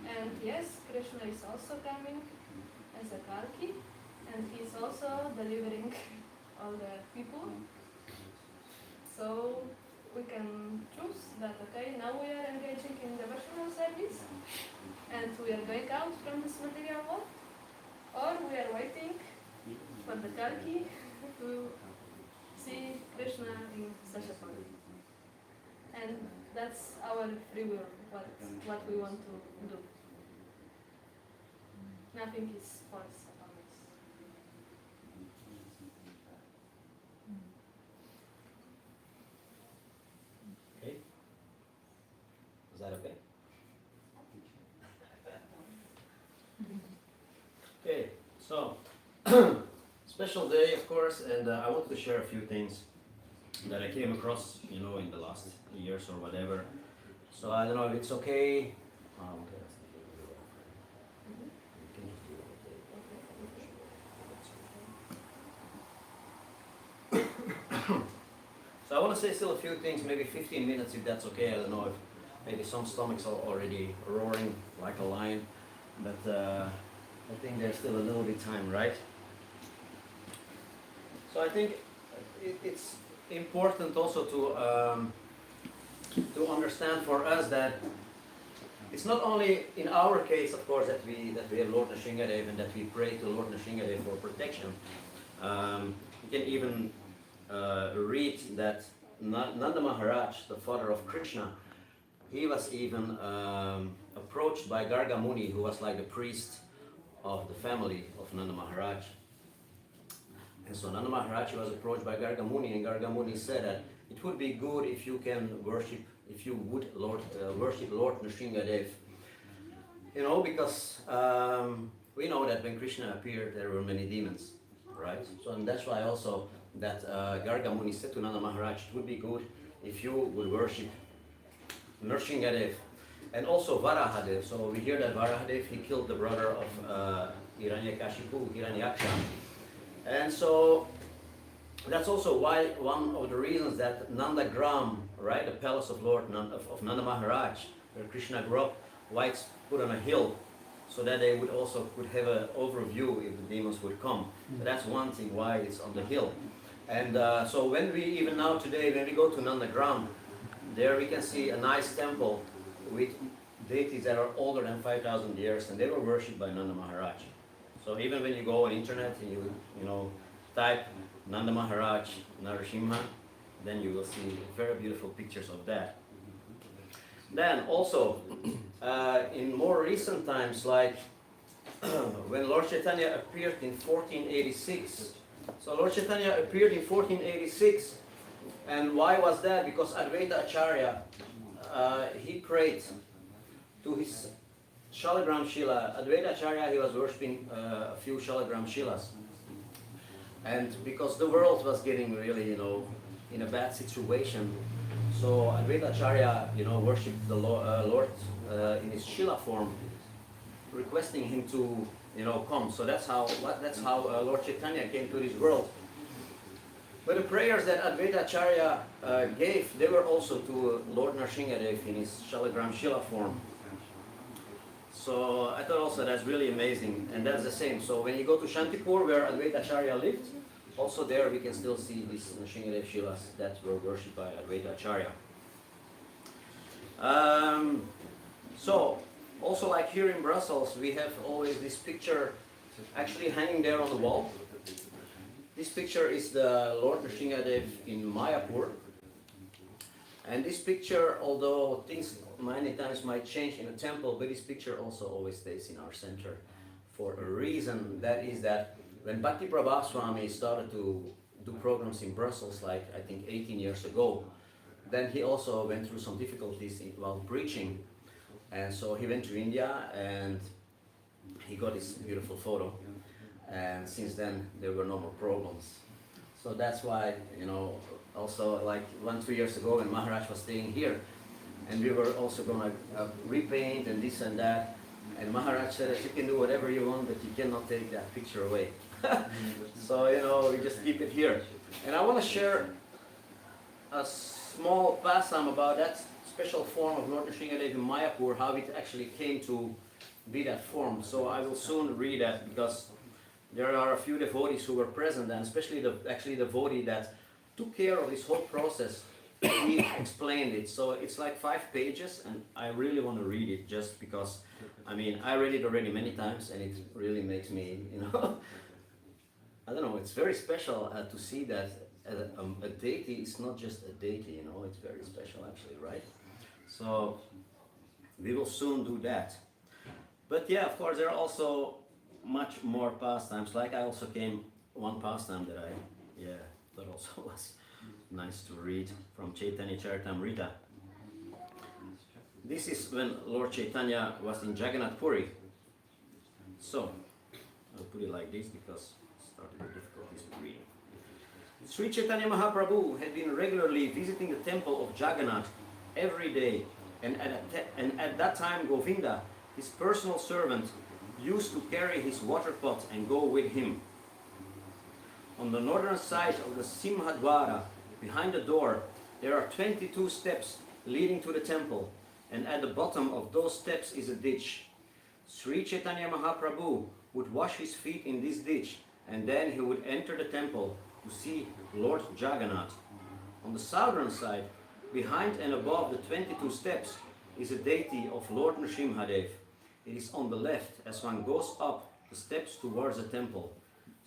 and yes, Krishna is also coming as a Kalki, and he is also delivering all the people. So we can choose that, okay, now we are engaging in devotional service, and we are going out from this material world, or we are waiting for the Kalki to see Krishna in such a form. And that's our free will, what we want to do. Nothing is forced upon us. Okay? Is that okay? Okay, so special day, of course, and I want to share a few things that I came across, in the last years or whatever. So I don't know if it's okay. So I want to say still a few things, maybe 15 minutes if that's okay. I don't know if maybe some stomachs are already roaring like a lion, but I think there's still a little bit time, right? So I think it's important also to understand for us that it's not only in our case, of course, that we have Lord Nrisimhadeva and that we pray to Lord Nrisimhadeva for protection. You can even read that Nanda Maharaj, the father of Krishna, he was even approached by Garga Muni, who was like the priest of the family of Nanda Maharaj. And so Nanda Maharaj was approached by Garga Muni, and Garga Muni said that it would be good if you can worship, if you would worship Lord Nrisimhadeva. Because we know that when Krishna appeared, there were many demons, right? So and that's why also that Garga Muni said to Nanda Maharaj, it would be good if you would worship Nrisimhadeva. And also Varahadev. So we hear that Varahadev, he killed the brother of Hiranyakashipu, Hiranyaksha. And so that's also why one of the reasons that Nandagram, right, the palace of Lord of Nanda Maharaj, where Krishna grew up, why it's put on a hill, so that they would also could have an overview if the demons would come. So that's one thing why it's on the hill. And so when we, even now today, when we go to Nandagram, there we can see a nice temple with deities that are older than 5,000 years, and they were worshipped by Nanda Maharaj. So even when you go on internet and you type Nanda Maharaj, Narasimha, then you will see very beautiful pictures of that. Then also, in more recent times, like when Lord Chaitanya appeared in 1486. So Lord Chaitanya appeared in 1486, and why was that? Because Advaita Acharya, he prayed to his Shalagram Shila. Advaita Acharya, he was worshipping a few Shalagram Shilas. And because the world was getting really, in a bad situation, so Advaita Acharya, worshipped the Lord in his Shila form, requesting him to, come. So that's how Lord Chaitanya came to this world. But the prayers that Advaita Acharya gave, they were also to Lord Nrisimhadeva in his Shalagram Shila form. So I thought also that's really amazing, and that's the same. So when you go to Shantipur, where Advaita Acharya lived, also there we can still see these Nrisimhadev Shilas that were worshipped by Advaita Acharya. So also like here in Brussels, we have always this picture actually hanging there on the wall. This picture is the Lord Nrisimhadev in Mayapur. And this picture, although things many times might change in a temple, but this picture also always stays in our center for a reason. That is that when Bhakti Prabhu Swami started to do programs in Brussels, like I think 18 years ago, then he also went through some difficulties while preaching. And so he went to India and he got this beautiful photo. And since then, there were no more problems. So that's why, you know, also like 1-2 years ago when Maharaj was staying here, and we were also going to repaint and this and that, and Maharaj said that you can do whatever you want, but you cannot take that picture away. So, you know, we just keep it here. And I want to share a small pastime about that special form of Lord Nrisimhadev in Mayapur, how it actually came to be that form. So I will soon read that, because there are a few devotees who were present, and especially the devotee that took care of this whole process. He explained it. So it's like 5 pages, and I really want to read it just because, I mean, I read it already many times, and it really makes me, you know, I don't know, it's very special to see that a deity is not just a deity, you know, it's very special actually, right? So we will soon do that. But yeah, of course, there are also much more pastimes. Like I also came one pastime that that also was nice to read from Chaitanya Charitamrita. This is when Lord Chaitanya was in Jagannath Puri. So I'll put it like this because it started with difficulties with reading. Sri Chaitanya Mahaprabhu had been regularly visiting the temple of Jagannath every day, and at that time Govinda, his personal servant, used to carry his water pot and go with him. On the northern side of the Simhadwara, behind the door, there are 22 steps leading to the temple, and at the bottom of those steps is a ditch. Sri Chaitanya Mahaprabhu would wash his feet in this ditch, and then he would enter the temple to see Lord Jagannath. On the southern side, behind and above the 22 steps, is a deity of Lord Nrisimhadev. It is on the left as one goes up the steps towards the temple.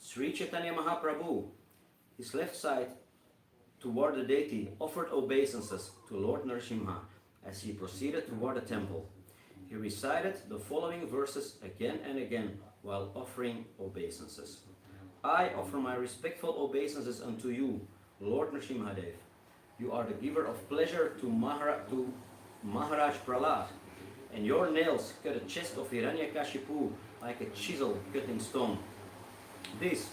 Sri Chaitanya Mahaprabhu, his left side toward the deity, offered obeisances to Lord Nrisimha as he proceeded toward the temple. He recited the following verses again and again while offering obeisances. I offer my respectful obeisances unto you, Lord Nrisimhadev. You are the giver of pleasure to Maharaj Prahlad, and your nails cut the chest of Hiranyakashipu like a chisel cutting stone. This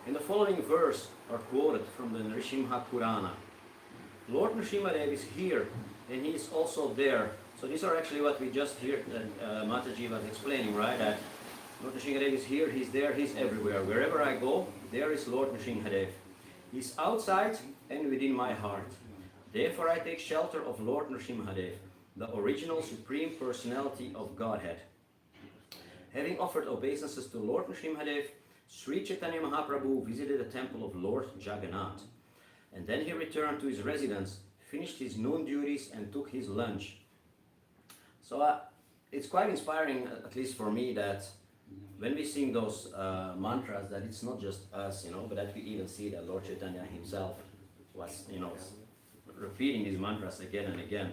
and the following verse are quoted from the Nrisimha Purana. Lord Nrisimhadev is here, and he is also there. So these are actually what we just heard that Mataji was explaining, right? That Lord Nrisimhadev is here, he's there, he's everywhere. Wherever I go, there is Lord Nrisimhadev. He's outside and within my heart. Therefore I take shelter of Lord Nrisimhadev, the original Supreme Personality of Godhead. Having offered obeisances to Lord Nrisimhadev, Sri Chaitanya Mahaprabhu visited the temple of Lord Jagannath. And then he returned to his residence, finished his noon duties, and took his lunch. So it's quite inspiring, at least for me, that when we sing those mantras, that it's not just us, you know, but that we even see that Lord Chaitanya himself was, you know, repeating these mantras again and again.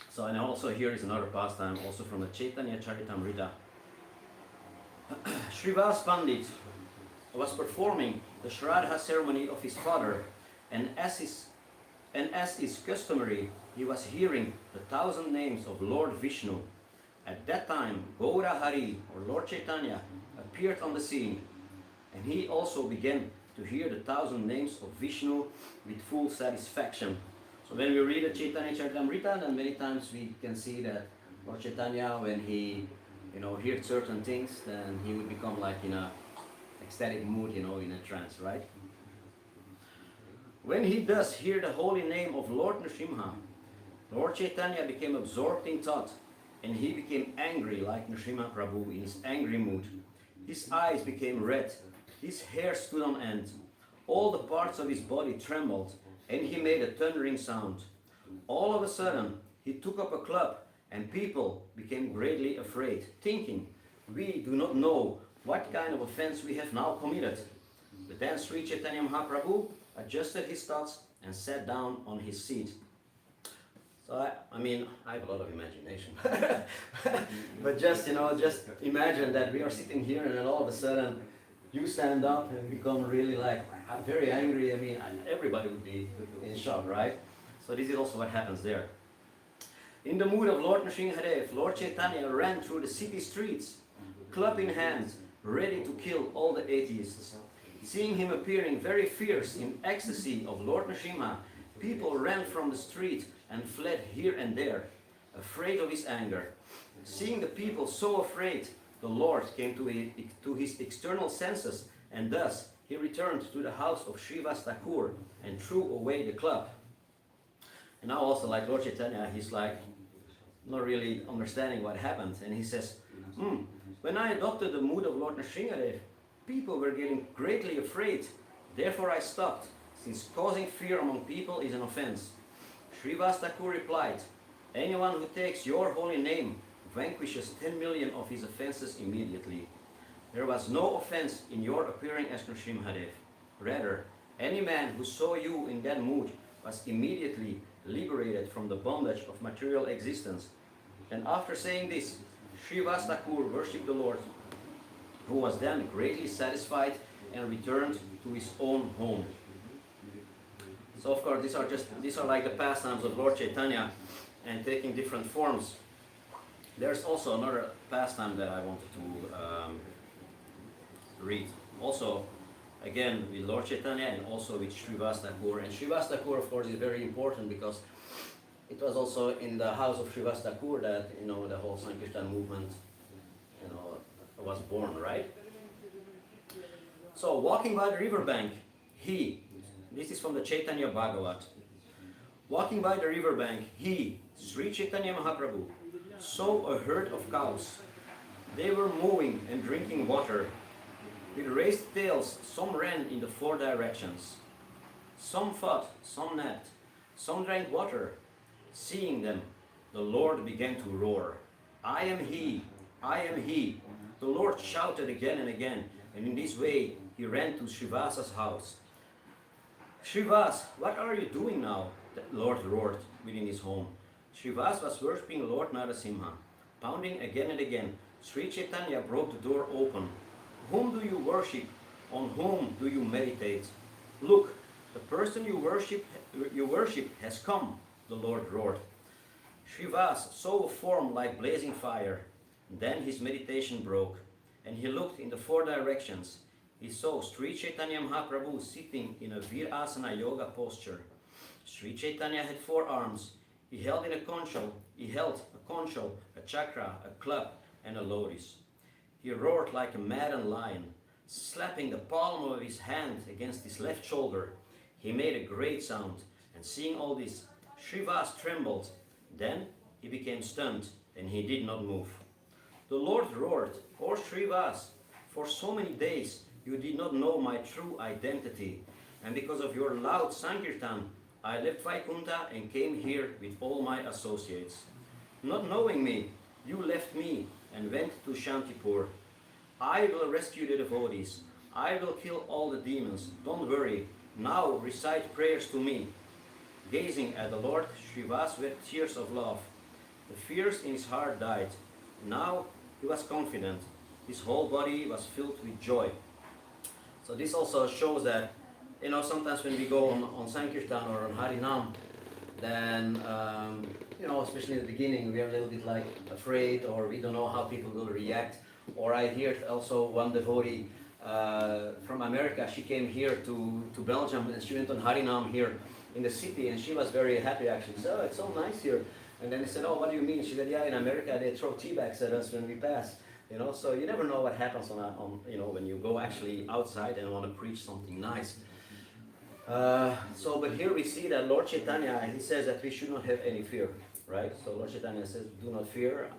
So, and also here is another pastime, also from the Chaitanya Charitamrita. Srivas Pandit was performing the Shraddha ceremony of his father, and as is customary, he was hearing the 1,000 names of Lord Vishnu. At that time, Gaura Hari, or Lord Chaitanya, appeared on the scene, and he also began to hear the 1,000 names of Vishnu with full satisfaction. So when we read the Chaitanya Charitamrita, then many times we can see that Lord Chaitanya, when he, you know, heard certain things, then he would become like in a ecstatic mood, you know, in a trance, right? When he thus heard the holy name of Lord Nrisimha, Lord Chaitanya became absorbed in thought, and he became angry like Nrisimha Prabhu in his angry mood. His eyes became red, his hair stood on end, all the parts of his body trembled, and he made a thundering sound. All of a sudden, he took up a club, and people became greatly afraid, thinking, "We do not know what kind of offense we have now committed." But then Sri Chaitanya Mahaprabhu adjusted his thoughts and sat down on his seat. So I have a lot of imagination. But just imagine that we are sitting here and then all of a sudden you stand up and become really like very angry. Everybody would be in shock, right? So this is also what happens there. In the mood of Lord Nrisimhadeva, Lord Chaitanya ran through the city streets, club in hand, ready to kill all the atheists. Seeing him appearing very fierce in ecstasy of Lord Nrisimha, people ran from the street and fled here and there, afraid of his anger. Seeing the people so afraid, the Lord came to his external senses, and thus he returned to the house of Srivas Thakur and threw away the club. And now also, like Lord Chaitanya, he's like not really understanding what happened, and he says, when I adopted the mood of Lord Nrisimhadeva, people were getting greatly afraid. Therefore I stopped, since causing fear among people is an offense. Srivas Thakur replied, anyone who takes your holy name vanquishes 10 million of his offenses immediately. There was no offense in your appearing as Nrisimhadev. Rather, any man who saw you in that mood was immediately liberated from the bondage of material existence. And after saying this, Srivas Thakur worshipped the Lord, who was then greatly satisfied and returned to his own home. So of course these are like the pastimes of Lord Chaitanya and taking different forms. There's also another pastime that I wanted to read. Also, again with Lord Chaitanya and also with Srivas Thakur. And Srivas Thakur, of course, is very important because it was also in the house of Srivas Thakur that the whole Sankirtan movement was born, right? So walking by the riverbank, this is from the Chaitanya Bhagavat. Walking by the riverbank, Sri Chaitanya Mahaprabhu, saw a herd of cows. They were mowing and drinking water. With raised tails, some ran in the 4 directions. Some fought, some napped, some drank water. Seeing them, the Lord began to roar. I am he, I am he. The Lord shouted again and again, and in this way he ran to Srivasa's house. Srivas, what are you doing now? The Lord roared within his home. Srivas was worshipping Lord Narasimha. Pounding again and again, Sri Chaitanya broke the door open. Whom do you worship? On whom do you meditate? Look, the person you worship has come, the Lord roared. Srivas saw a form like blazing fire. Then his meditation broke, and he looked in the 4 directions. He saw Sri Chaitanya Mahaprabhu sitting in a Virasana yoga posture. Sri Chaitanya had 4 arms. He held a conchal, a chakra, a club, and a lotus. He roared like a maddened lion, slapping the palm of his hand against his left shoulder. He made a great sound, and seeing all this, Srivas trembled. Then he became stunned, and he did not move. The Lord roared, O Srivas, for so many days you did not know my true identity, and because of your loud Sankirtan, I left Vaikuntha and came here with all my associates. Not knowing me, you left me and went to Shantipur. I will rescue the devotees. I will kill all the demons. Don't worry. Now recite prayers to me. Gazing at the Lord, Srivas wept tears of love. The fears in his heart died. Now he was confident. His whole body was filled with joy. So this also shows that, sometimes when we go on Sankirtan or on Harinam, then, especially in the beginning, we are a little bit like afraid, or we don't know how people will react. Or I heard also one devotee from America, she came here to Belgium and she went on Harinam here in the city, and she was very happy actually. So it's so nice here. And then they said, oh, what do you mean? She said, yeah, in America they throw tea bags at us when we pass. So you never know what happens when you go actually outside and want to preach something nice. But here we see that Lord Chaitanya, he says that we should not have any fear, right? So Lord Chaitanya says, do not fear,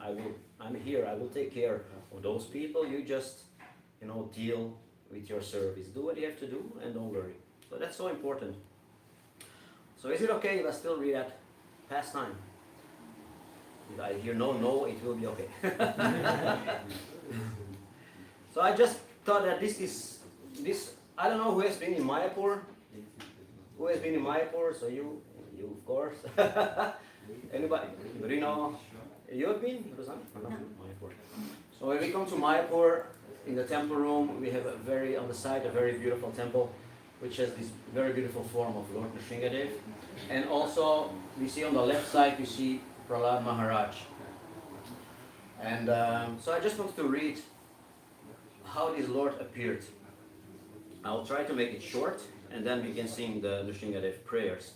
I'm here, I will take care of those people, you just, deal with your service. Do what you have to do and don't worry. So that's so important. So is it okay if I still read that pastime? If I hear no, it will be okay. So I just thought that this, I don't know who has been in Mayapur. Who has been in Mayapur? So you of course. Anybody? Rino? You have been? Mayapur. So when we come to Mayapur, in the temple room, we have on the side, a very beautiful temple, which has this very beautiful form of Lord Nrisimhadev. And also, we see on the left side, we see Prahlad Maharaj. And so I just want to read how this Lord appeared. I'll try to make it short, and then we can sing the Nrisimhadev prayers.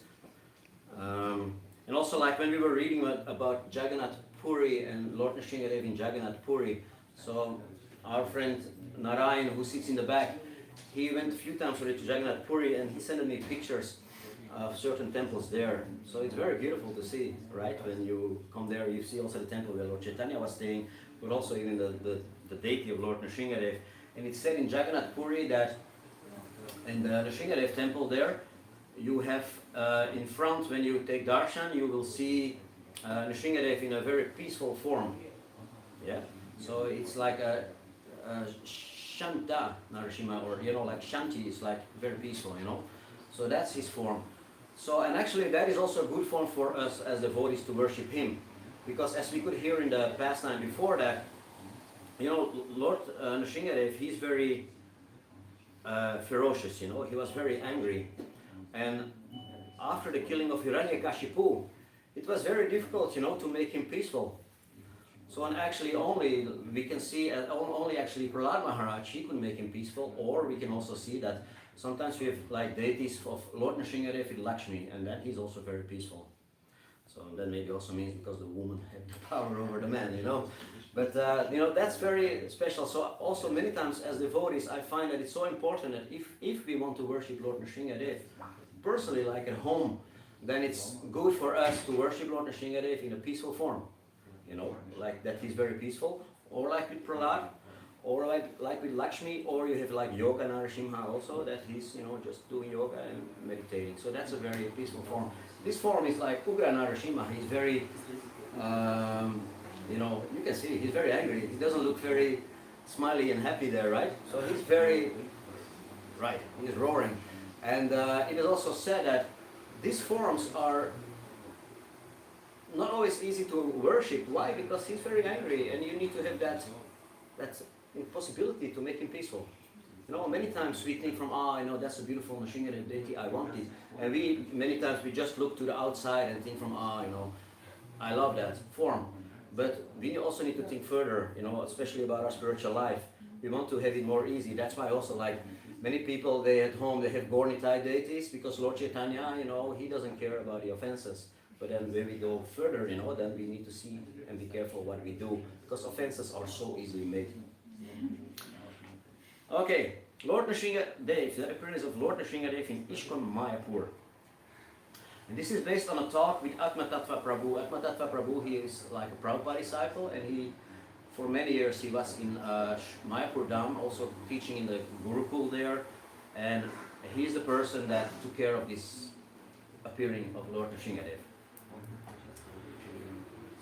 And also, like when we were reading about Jagannath Puri and Lord Nrisimhadev in Jagannath Puri, so our friend Narayan, who sits in the back, he went a few times already to Jagannath Puri, and he sent me pictures of certain temples there. So it's very beautiful to see, right? When you come there, you see also the temple where Lord Chaitanya was staying, but also even the deity of Lord Nrisimhadev. And it's said in Jagannath Puri that in the Nrisimhadev temple there, you have in front, when you take darshan, you will see Nrisimhadev in a very peaceful form. Yeah. So it's like a Shanta Narasimha, or like Shanti is like very peaceful, So that's his form. So, and actually that is also a good form for us as devotees to worship him. Because as we could hear in the pastime before that, Lord Nrisimhadev, he's very ferocious, he was very angry. And after the killing of Hiranyakashipu, it was very difficult, to make him peaceful. So, and actually only, we can see, only actually Prahlad Maharaj, he could make him peaceful, or we can also see that sometimes we have like deities of Lord Nrisimhadev with Lakshmi, and then he's also very peaceful. So that maybe also means because the woman had the power over the man, But, that's very special. So also many times as devotees, I find that it's so important that if we want to worship Lord Nrisimhadev, personally like at home, then it's good for us to worship Lord Nrisimhadev in a peaceful form. Like that he's very peaceful, or like with Prahlad, or like with Lakshmi, or you have like Yoga Narasimha also, that he's, just doing yoga and meditating. So that's a very peaceful form. This form is like Ugra Narasimha. He's very, you can see he's very angry. He doesn't look very smiley and happy there, right? So he's very, right, he's roaring. And it is also said that these forms are not always easy to worship. Why? Because he's very angry, and you need to have that possibility to make him peaceful. Many times we think from, that's a beautiful Nrisimhadev deity, I want it. And many times we just look to the outside and think from, I love that form. But we also need to think further, especially about our spiritual life. We want to have it more easy. That's why also like many people, they at home, they have Gornitai deities, because Lord Chaitanya, he doesn't care about the offenses. But then when we go further, then we need to see and be careful what we do, because offenses are so easily made. Okay, Lord Nrisimhadev, the appearance of Lord Nrisimhadev in Ishkon Mayapur. And this is based on a talk with Atma Tattva Prabhu. Atma Tattva Prabhu, he is like a Prabhupada disciple, and for many years he was in Mayapur Dham, also teaching in the Gurukul there, and he is the person that took care of this appearing of Lord Nrisimhadev.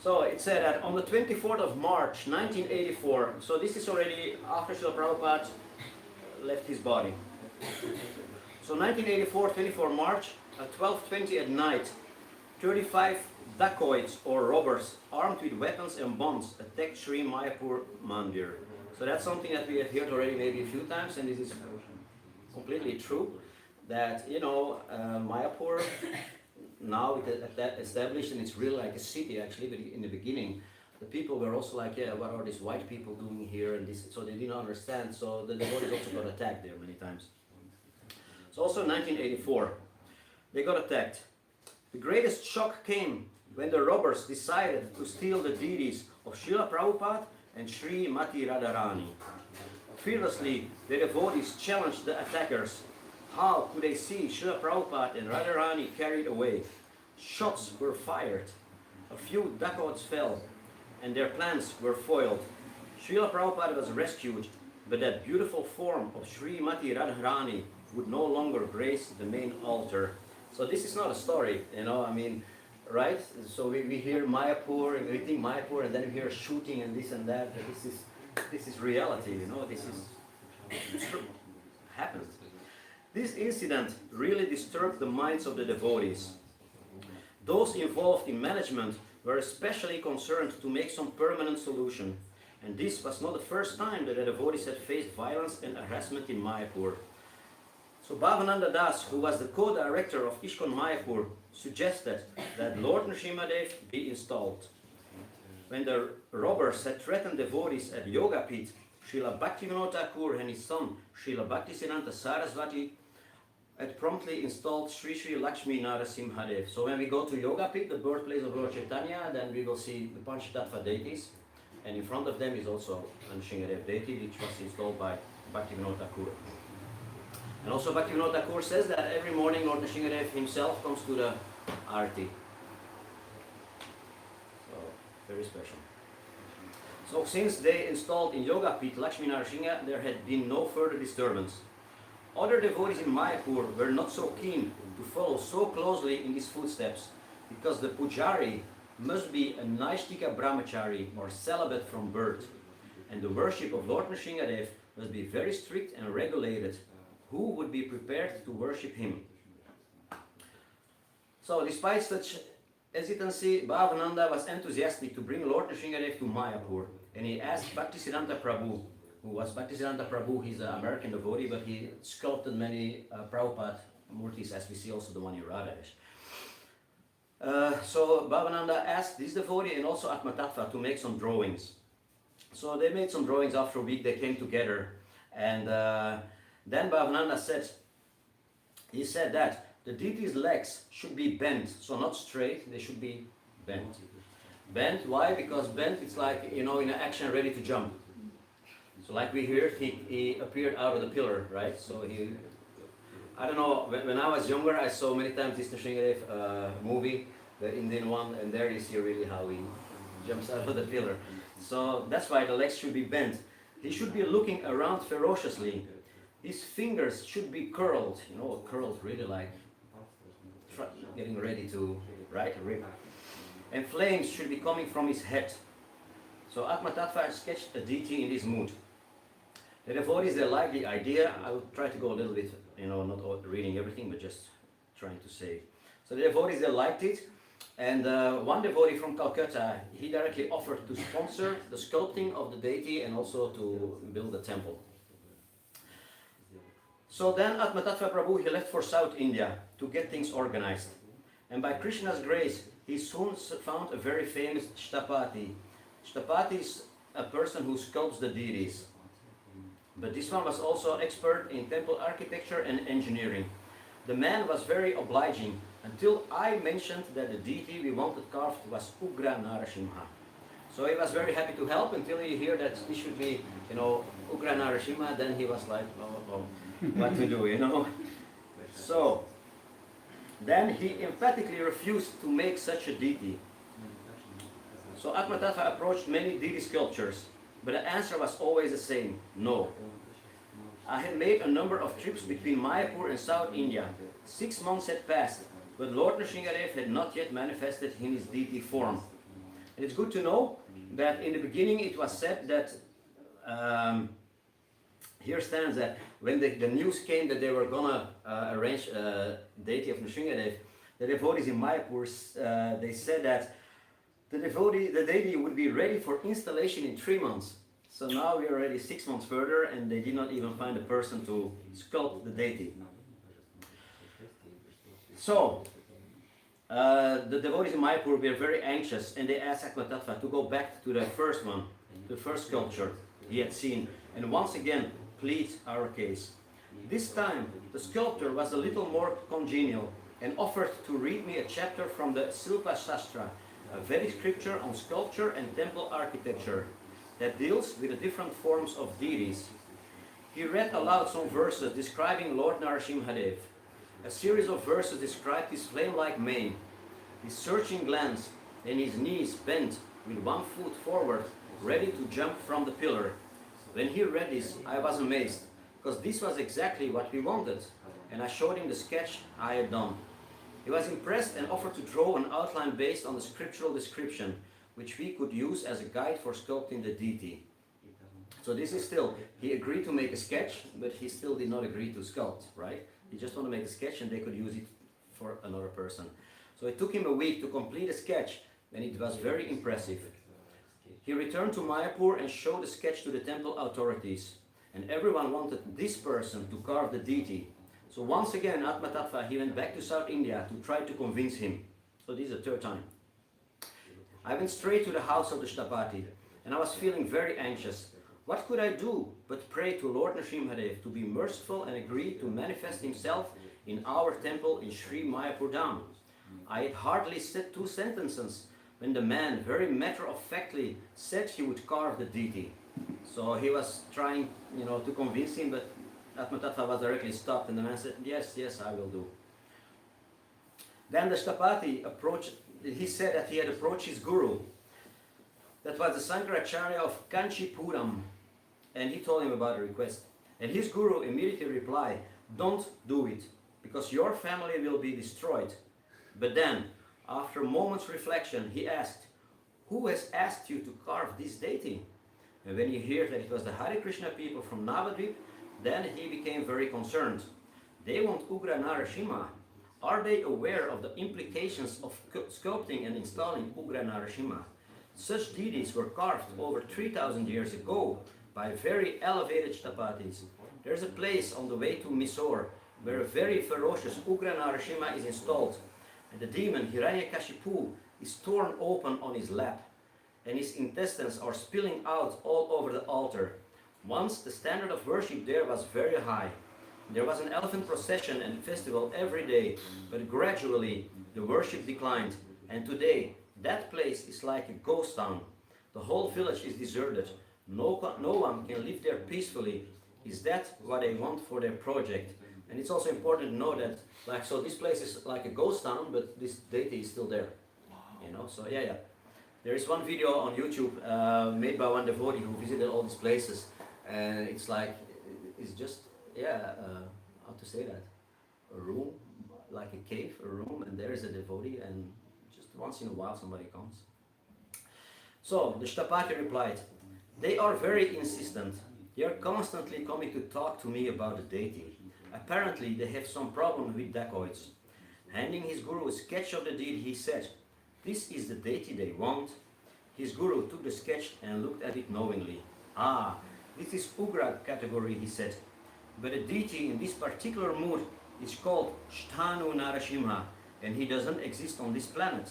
So it said that on the 24th of March 1984, so this is already after Srila Prabhupada left his body. So 1984, 24 March, at 12:20 at night, 35 dacoits or robbers armed with weapons and bombs attacked Sri Mayapur Mandir. So that's something that we have heard already maybe a few times, and this is completely true. That Mayapur now it established, and it's really like a city actually. But in the beginning, the people were also like, what are these white people doing here? And this, so they didn't understand. So the devotees also got attacked there many times. So also in 1984, they got attacked. The greatest shock came when the robbers decided to steal the deities of Srila Prabhupada and Sri Mati Radharani. Fearlessly, the devotees challenged the attackers How could they see Srila Prabhupada and Radharani carried away? Shots were fired, a few ducats fell, and their plans were foiled. Srila Prabhupada was rescued, but that beautiful form of Srimati Radharani would no longer grace the main altar. So this is not a story, I mean, right? So we hear Mayapur, and we think Mayapur, and then we hear shooting and this and that. But this is reality, this is true. Happened. This incident really disturbed the minds of the devotees. Those involved in management were especially concerned to make some permanent solution. And this was not the first time that the devotees had faced violence and harassment in Mayapur. So Bhavananda Das, who was the co-director of ISKCON Mayapur, suggested that Lord Nrisimhadeva be installed. When the robbers had threatened devotees at Yoga Pit, Srila Bhaktivinoda Thakur and his son Srila Bhaktisiddhanta Saraswati had promptly installed Sri Sri Lakshmi Nrisimhadeva. So when we go to Yoga Pit, the birthplace of Lord Chaitanya, then we will see the Panchatattva deities. And in front of them is also Nrisimhadeva deity, which was installed by Bhaktivinoda Thakur. And also Bhaktivinoda Thakur says that every morning Lord Nrisimhadeva himself comes to the Arti. So, very special. So since they installed in Yoga Pit Lakshmi Narasimha, there had been no further disturbance. Other devotees in Mayapur were not so keen to follow so closely in his footsteps, because the pujari must be a Naishtika brahmachari or celibate from birth, and the worship of Lord Nrisimhadev must be very strict and regulated. Who would be prepared to worship him? So despite such hesitancy, Bhavananda was enthusiastic to bring Lord Nrisimhadev to Mayapur, and he asked Bhaktisiddhanta Prabhu, who was Bhaktisiddhanta Prabhu. He's an American devotee, but he sculpted many Prabhupada murtis, as we see also the one in Radhadesh. So Bhavananda asked this devotee and also Atmatattva to make some drawings. So they made some drawings. After a week they came together, and then Bhavananda said that the deity's legs should be bent, so not straight, they should be bent. Bent, why? Because bent, it's like, in an action ready to jump. So like we heard, he appeared out of the pillar, right? So I don't know, when I was younger, I saw many times this Nrisimhadev movie, the Indian one, and there you see really how he jumps out of the pillar. So that's why the legs should be bent. He should be looking around ferociously. His fingers should be curled, curled really like getting ready to, right, rip. And flames should be coming from his head. So Atmatattva sketched a deity in this mood. The devotees, they liked the idea. I will try to go a little bit, not reading everything, but just trying to say. So the devotees, they liked it. And one devotee from Calcutta, he directly offered to sponsor the sculpting of the deity and also to build a temple. So then Atmatattva Prabhu, he left for South India to get things organized. And by Krishna's grace, he soon found a very famous Shtapati. Shtapati is a person who sculpts the deities. But this one was also expert in temple architecture and engineering. The man was very obliging until I mentioned that the deity we wanted carved was Ugra Narasimha. So he was very happy to help until he heard that he should be, Ugra Narasimha. Then he was like, oh, what to do, So then he emphatically refused to make such a deity. So Atmatattva approached many deity sculptures, but the answer was always the same: no. I had made a number of trips between Mayapur and South India. 6 months had passed, but Lord Nrisimhadev had not yet manifested in his deity form. And it's good to know that in the beginning it was said that, here stands that when the news came that they were gonna arrange a deity of Nrisimhadev, the devotees in Mayapur, they said that the deity would be ready for installation in 3 months. So now we are already 6 months further, and they did not even find a person to sculpt the deity. So the devotees in Mayapur were very anxious, and they asked Atmatattva to go back to the first one, the first sculpture he had seen, and once again plead our case. This time the sculptor was a little more congenial and offered to read me a chapter from the Silpa Shastra, a Vedic scripture on sculpture and temple architecture that deals with the different forms of deities. He read aloud some verses describing Lord Nrisimhadeva. A series of verses described his flame-like mane, his searching glance, and his knees bent with one foot forward, ready to jump from the pillar. When he read this, I was amazed, because this was exactly what we wanted, and I showed him the sketch I had done. He was impressed and offered to draw an outline based on the scriptural description, which we could use as a guide for sculpting the deity. So this is still, he agreed to make a sketch, but he still did not agree to sculpt, right? He just wanted to make a sketch and they could use it for another person. So it took him a week to complete a sketch, and it was very impressive. He returned to Mayapur and showed the sketch to the temple authorities, and everyone wanted this person to carve the deity. So once again, Atma Tattva, he went back to South India to try to convince him. So this is the third time. I went straight to the house of the Shtapati, and I was feeling very anxious. What could I do but pray to Lord Nrisimhadeva to be merciful and agree to manifest himself in our temple in Sri Mayapur Dham? I had hardly said 2 sentences when the man very matter-of-factly said he would carve the deity. So he was trying, to convince him, but Atma Tattva was directly stopped, and the man said, yes, I will do. Then the Shtapati he said that he had approached his guru. That was the Sankaracharya of Kanchipuram, and he told him about the request. And his guru immediately replied, don't do it, because your family will be destroyed. But then, after a moment's reflection, he asked, who has asked you to carve this deity? And when he heard that it was the Hare Krishna people from Navadvip, then he became very concerned. They want Ugra Narasimha. Are they aware of the implications of sculpting and installing Ugra Narasimha? Such deities were carved over 3,000 years ago by very elevated Shtapatis. There's a place on the way to Mysore where a very ferocious Ugra Narasimha is installed, and the demon Hiranyakashipu is torn open on his lap, and his intestines are spilling out all over the altar. Once the standard of worship there was very high. There was an elephant procession and festival every day, but gradually the worship declined, and today that place is like a ghost town. The whole village is deserted. No one can live there peacefully. Is that what they want for their project? And it's also important to know that, so this place is like a ghost town, but this deity is still there. So yeah. There is one video on YouTube made by one devotee who visited all these places, and it's just, how to say that? A room, like a cave, a room, and there is a devotee, and just once in a while somebody comes. So the Shtapati replied, they are very insistent. They are constantly coming to talk to me about the deity. Apparently they have some problem with dacoits. Handing his guru a sketch of the deity, he said, this is the deity they want. His guru took the sketch and looked at it knowingly. Ah, this is Ugra category, he said. But a deity in this particular mood is called Sthanu Narasimha, and he doesn't exist on this planet.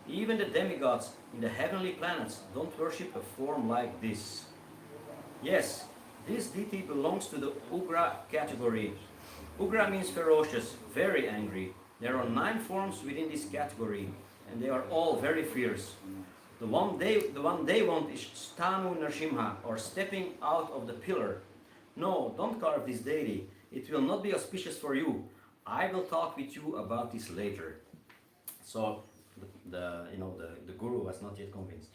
Even the demigods in the heavenly planets don't worship a form like this. Yes, this deity belongs to the Ugra category. Ugra means ferocious, very angry. There are 9 forms within this category, and they are all very fierce. The one they want is Sthanu Narasimha, or stepping out of the pillar. No, don't carve this deity. It will not be auspicious for you. I will talk with you about this later. So the guru was not yet convinced.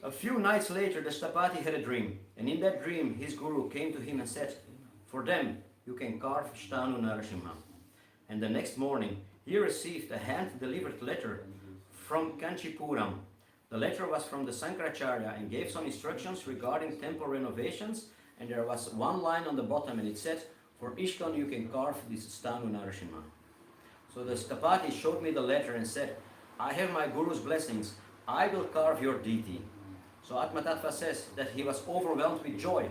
A few nights later, the Shtapati had a dream, and in that dream, his guru came to him and said, for them, you can carve Sthanu Narasimha. And the next morning, he received a hand-delivered letter from Kanchipuram. The letter was from the Sankaracharya and gave some instructions regarding temple renovations, and there was one line on the bottom, and it said, for Ishkan you can carve this Sthanu Narasimha. So the Shtapati showed me the letter and said, I have my guru's blessings. I will carve your deity. So Atma Tattva says that he was overwhelmed with joy.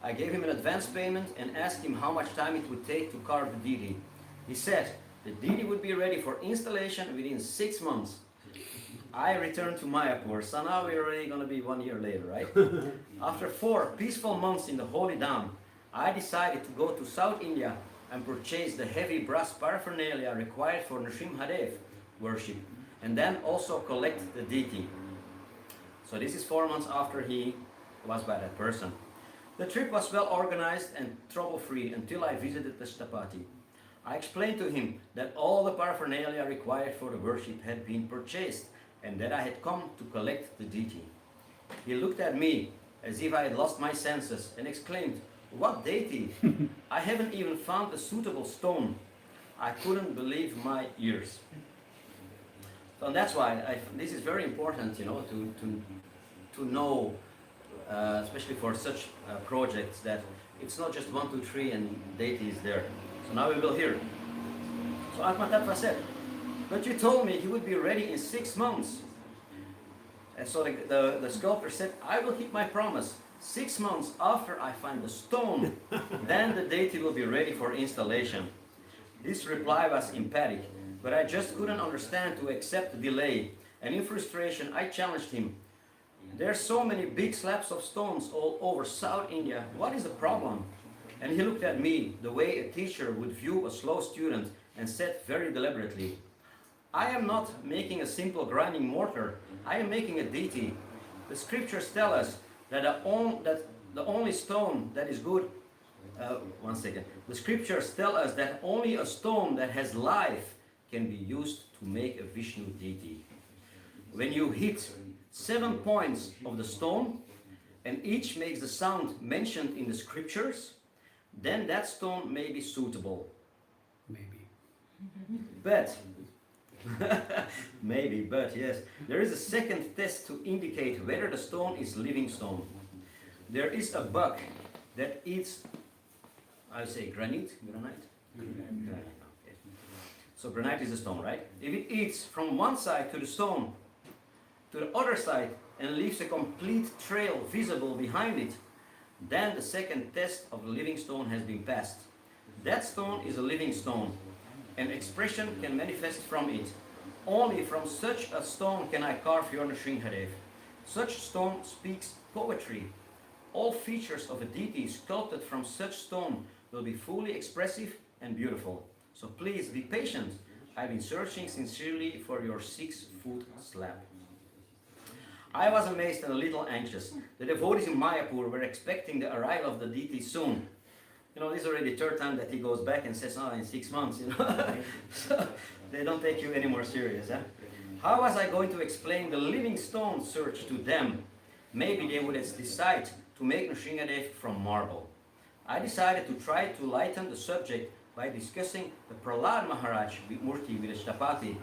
I gave him an advance payment and asked him how much time it would take to carve the deity. He said the deity would be ready for installation within 6 months. I returned to Mayapur, so now we're already going to be 1 year later, right? After 4 peaceful months in the holy Dham, I decided to go to South India and purchase the heavy brass paraphernalia required for Nrisimhadeva worship, and then also collect the deity. So this is 4 months after he was by that person. The trip was well organized and trouble-free until I visited the Shtapati. I explained to him that all the paraphernalia required for the worship had been purchased and that I had come to collect the deity. He looked at me as if I had lost my senses and exclaimed, "What deity? I haven't even found a suitable stone." I couldn't believe my ears. So that's why this is very important, to know, especially for such projects, that it's not just 1, 2, 3 and deity is there. So now we will hear. So Atmatattva said, "But you told me he would be ready in 6 months." And so the sculptor said, "I will keep my promise. 6 months after I find the stone, then the deity will be ready for installation." This reply was emphatic, but I just couldn't understand to accept the delay. And in frustration, I challenged him. "There's so many big slabs of stones all over South India. What is the problem?" And he looked at me the way a teacher would view a slow student and said very deliberately, "I am not making a simple grinding mortar. I am making a deity. The scriptures tell us that the only stone that is good one second. The scriptures tell us that only a stone that has life can be used to make a Vishnu deity. When you hit 7 points of the stone, and each makes the sound mentioned in the scriptures, then that stone may be suitable." Maybe. But, but yes, there is a second test to indicate whether the stone is living stone. There is a bug that eats, I say granite? Granite. Okay. So granite is a stone, right? If it eats from one side to the stone, to the other side, and leaves a complete trail visible behind it, then the second test of the living stone has been passed. That stone is a living stone, and expression can manifest from it. Only from such a stone can I carve your Nrisimhadeva. Such stone speaks poetry. All features of a deity sculpted from such stone will be fully expressive and beautiful. So please be patient. I've been searching sincerely for your 6-foot slab. I was amazed and a little anxious. The devotees in Mayapur were expecting the arrival of the deity soon. This is already the 3rd time that he goes back and says, in 6 months, So they don't take you any more serious. How was I going to explain the living stone search to them? Maybe they would decide to make Nrisimhadeva from marble. I decided to try to lighten the subject by discussing the Prahlad Maharaj Murti with the Shtapati.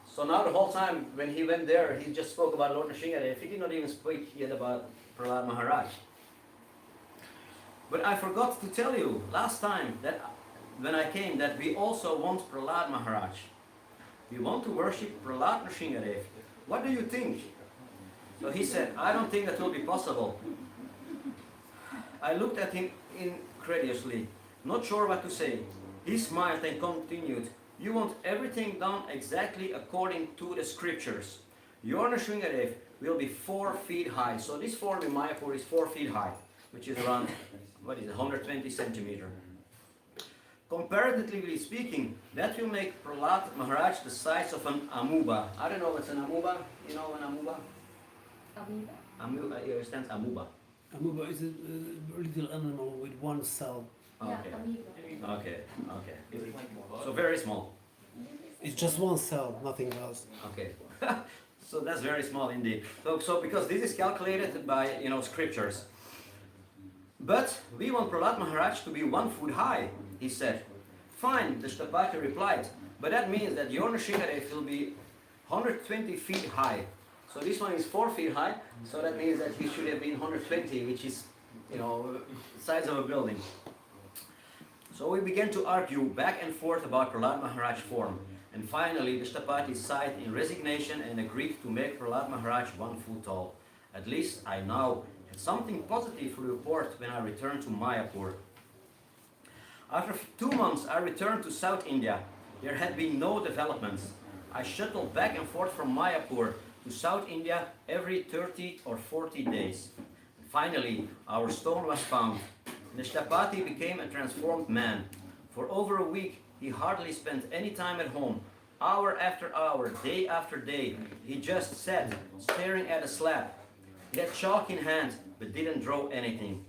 So now the whole time when he went there, he just spoke about Lord Nrisimhadeva. He did not even speak yet about Prahlad Maharaj. But I forgot to tell you last time that when I came that we also want Prahlad Maharaj. We want to worship Prahlad Nrisimhadeva. What do you think? So he said, "I don't think that will be possible." I looked at him incredulously, not sure what to say. He smiled and continued, "You want everything done exactly according to the scriptures. Your Nrisimhadeva will be 4 feet high." So this form in Mayapur is 4 feet high, which is around, 120 centimeters. Comparatively speaking, that will make Prahlad Maharaj the size of an amoeba. I don't know what's an amoeba. You know an amoeba? Amoeba? Amoeba, it stands amoeba. Amoeba is a little animal with 1 cell. Yeah, Okay. amoeba. Okay. So very small. It's just 1 cell, nothing else. Okay. So that's very small indeed. So because this is calculated by scriptures. But we want Prahlad Maharaj to be 1 foot high, he said. Fine, the Shtapati replied, but that means that your Nrisimhadeva will be 120 feet high. So this one is 4 feet high, so that means that he should have been 120, which is, the size of a building. So we began to argue back and forth about Prahlad Maharaj form. And finally, the Shtapati sighed in resignation and agreed to make Prahlad Maharaj 1 foot tall. At least I now had something positive to report when I returned to Mayapur. After 2 months, I returned to South India. There had been no developments. I shuttled back and forth from Mayapur to South India every 30 or 40 days. Finally, our stone was found. The Shtapati became a transformed man. For over a week, he hardly spent any time at home. Hour after hour, day after day, he just sat, staring at a slab. He had chalk in hand, but didn't draw anything.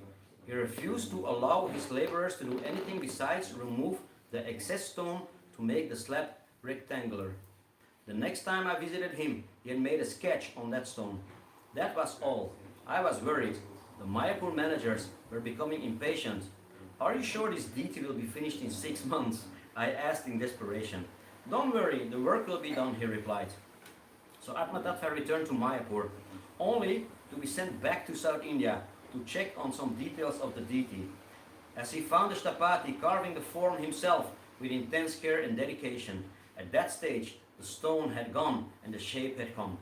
He refused to allow his laborers to do anything besides remove the excess stone to make the slab rectangular. The next time I visited him, he had made a sketch on that stone. That was all. I was worried. The Mayapur managers were becoming impatient. Are you sure this detail will be finished in 6 months? I asked in desperation. Don't worry, the work will be done, he replied. So Atmatattva returned to Mayapur, only to be sent back to South India to check on some details of the deity. As he found the Sthapati carving the form himself with intense care and dedication, at that stage the stone had gone and the shape had come.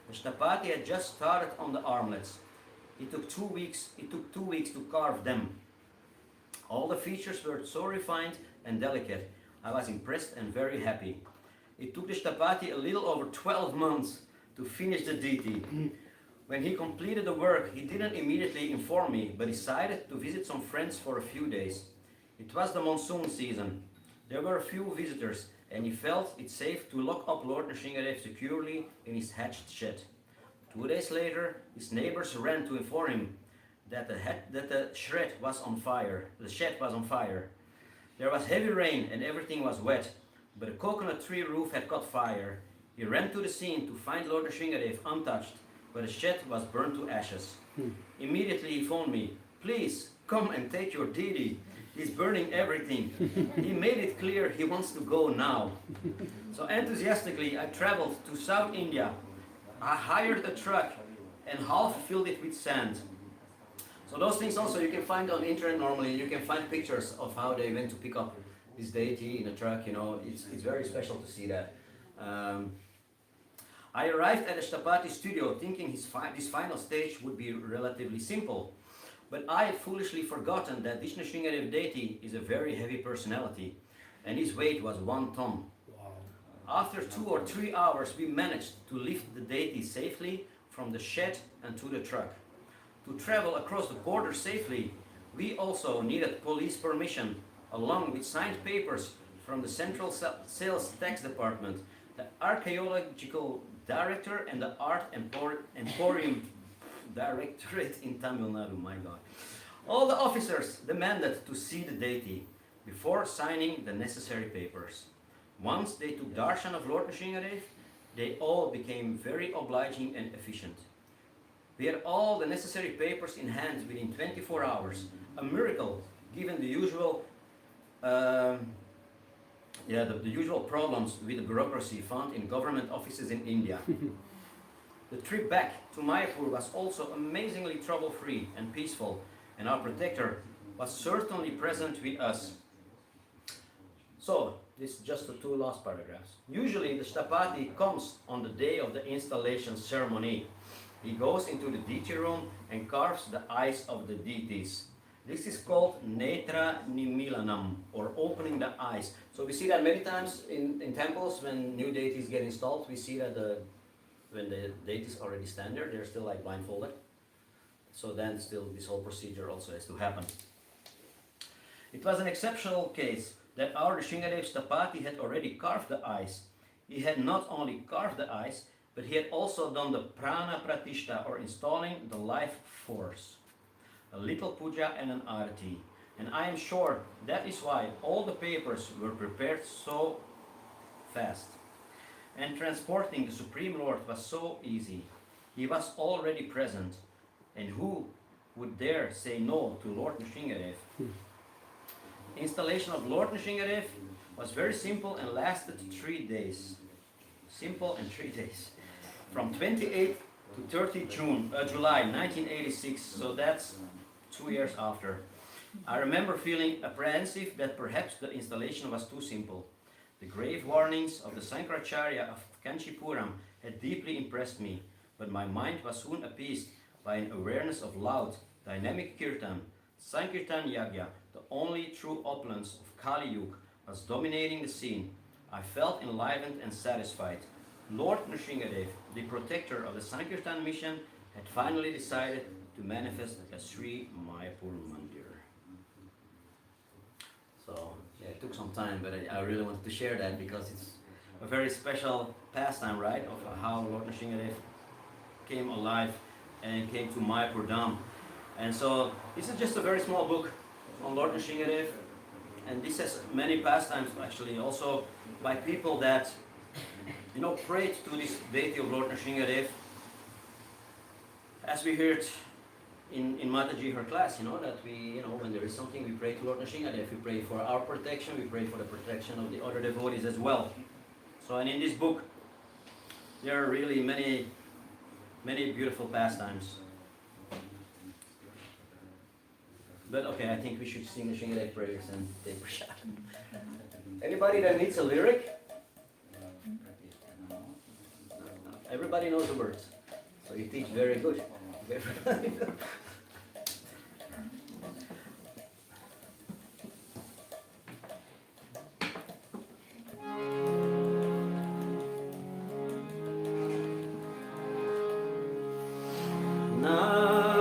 The Sthapati had just started on the armlets. It took 2 weeks to carve them. All the features were so refined and delicate. I was impressed and very happy. It took the Sthapati a little over 12 months to finish the deity. When he completed the work, he didn't immediately inform me, but decided to visit some friends for a few days. It was the monsoon season. There were a few visitors, and he felt it safe to lock up Lord Nrisimhadev securely in his thatched shed. 2 days later, his neighbors ran to inform him that the shed was on fire. There was heavy rain and everything was wet, but a coconut tree roof had caught fire. He ran to the scene to find Lord Nrisimhadev untouched, but the shed was burned to ashes. Immediately he phoned me, "Please, come and take your deity. He's burning everything." He made it clear he wants to go now. So enthusiastically I traveled to South India. I hired a truck and half filled it with sand. So those things also you can find on the internet normally. You can find pictures of how they went to pick up this deity in a truck, you know. It's very special to see that. I arrived at the Sthapati studio thinking this final stage would be relatively simple. But I had foolishly forgotten that this Nrisimhadev deity is a very heavy personality, and his weight was 1 ton. Wow. After 2 or 3 hours, we managed to lift the deity safely from the shed and to the truck. To travel across the border safely, we also needed police permission, along with signed papers from the Central Sales Tax Department, the Archaeological Director, and the Art Emporium Directorate in Tamil Nadu, my God. All the officers demanded to see the deity before signing the necessary papers. Once they took darshan of Lord Nrisimhadev, they all became very obliging and efficient. We had all the necessary papers in hand within 24 hours, a miracle given the usual the usual problems with the bureaucracy found in government offices in India. The trip back to Mayapur was also amazingly trouble-free and peaceful, and our protector was certainly present with us. So, this is just the 2 last paragraphs. Usually the Sthapati comes on the day of the installation ceremony. He goes into the deity room and carves the eyes of the deities. This is called Netra Nimilanam, or opening the eyes. So we see that many times in temples when new deities get installed. We see that when the deities already stand there, they're still like blindfolded. So then still this whole procedure also has to happen. It was an exceptional case that our Nrisimhadev Sthapati had already carved the eyes. He had not only carved the eyes, but he had also done the prana pratishta, or installing the life force. A little puja and an arati. And I am sure that is why all the papers were prepared so fast. And transporting the Supreme Lord was so easy. He was already present. And who would dare say no to Lord Nrisimhadev? Installation of Lord Nrisimhadev was very simple and lasted 3 days. Simple and 3 days. From 28th to 30th July 1986, so that's 2 years after. I remember feeling apprehensive that perhaps the installation was too simple. The grave warnings of the Sankaracharya of Kanchipuram had deeply impressed me, but my mind was soon appeased by an awareness of loud, dynamic kirtan. Sankirtan Yagya, the only true opulence of Kali Yuga, was dominating the scene. I felt enlivened and satisfied. Lord Nrisimhadev, the protector of the Sankirtan mission, had finally decided to manifest a Sri Mayapur Mandir. So, yeah, it took some time, but I really wanted to share that because it's a very special pastime, right, of how Lord Nrisimhadev came alive and came to Mayapur Dham. And so this is just a very small book on Lord Nrisimhadev, and this has many pastimes actually also by people that prayed to this deity of Lord Nrisimhadev. As we heard in Mataji, her class, that we, when there is something, we pray to Lord Nrisimhadev. We pray for our protection, we pray for the protection of the other devotees as well. So, and in this book, there are really many, many beautiful pastimes. But okay, I think we should sing the Nrisimhadev prayers and take prashad. Anybody that needs a lyric? Everybody knows the words. So you teach very good. Namaste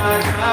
Hare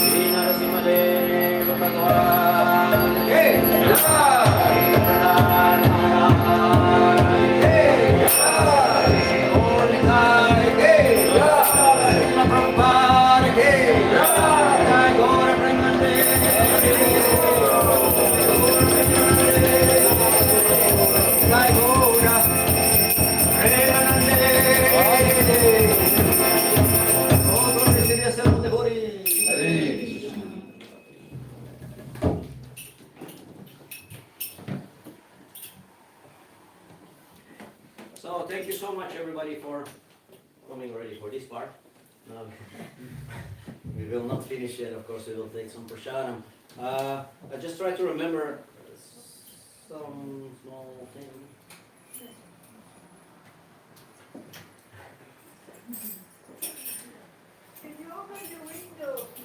Shri Nrisimhadeva Bhagavan Ki Jai. Vrindaranya Prabhupada Ki Jai. Jai Gaura Jai Gaura So thank you so much everybody for coming already for this part. We will not finish yet, of course we will take some prasadam. I just try to remember some small thing. Can you open the window?